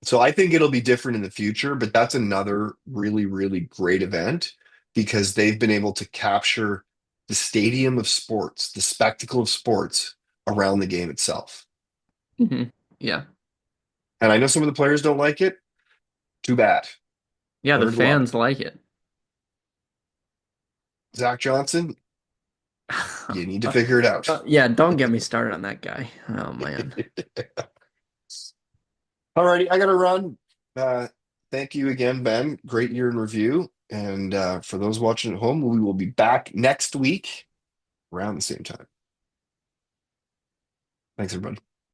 so I think it'll be different in the future, but that's another really, really great event because they've been able to capture the stadium of sports, the spectacle of sports around the game itself. Hmm. Yeah. And I know some of the players don't like it. Too bad. Yeah, the Learn to love it. fans like it. Zach Johnson, you need to figure it out. Yeah, don't get me started on that guy. Oh man. Alrighty, I gotta run. Uh, Thank you again, Ben. Great year in review. And for those watching at home, we will be back next week around the same time. Thanks, everybody.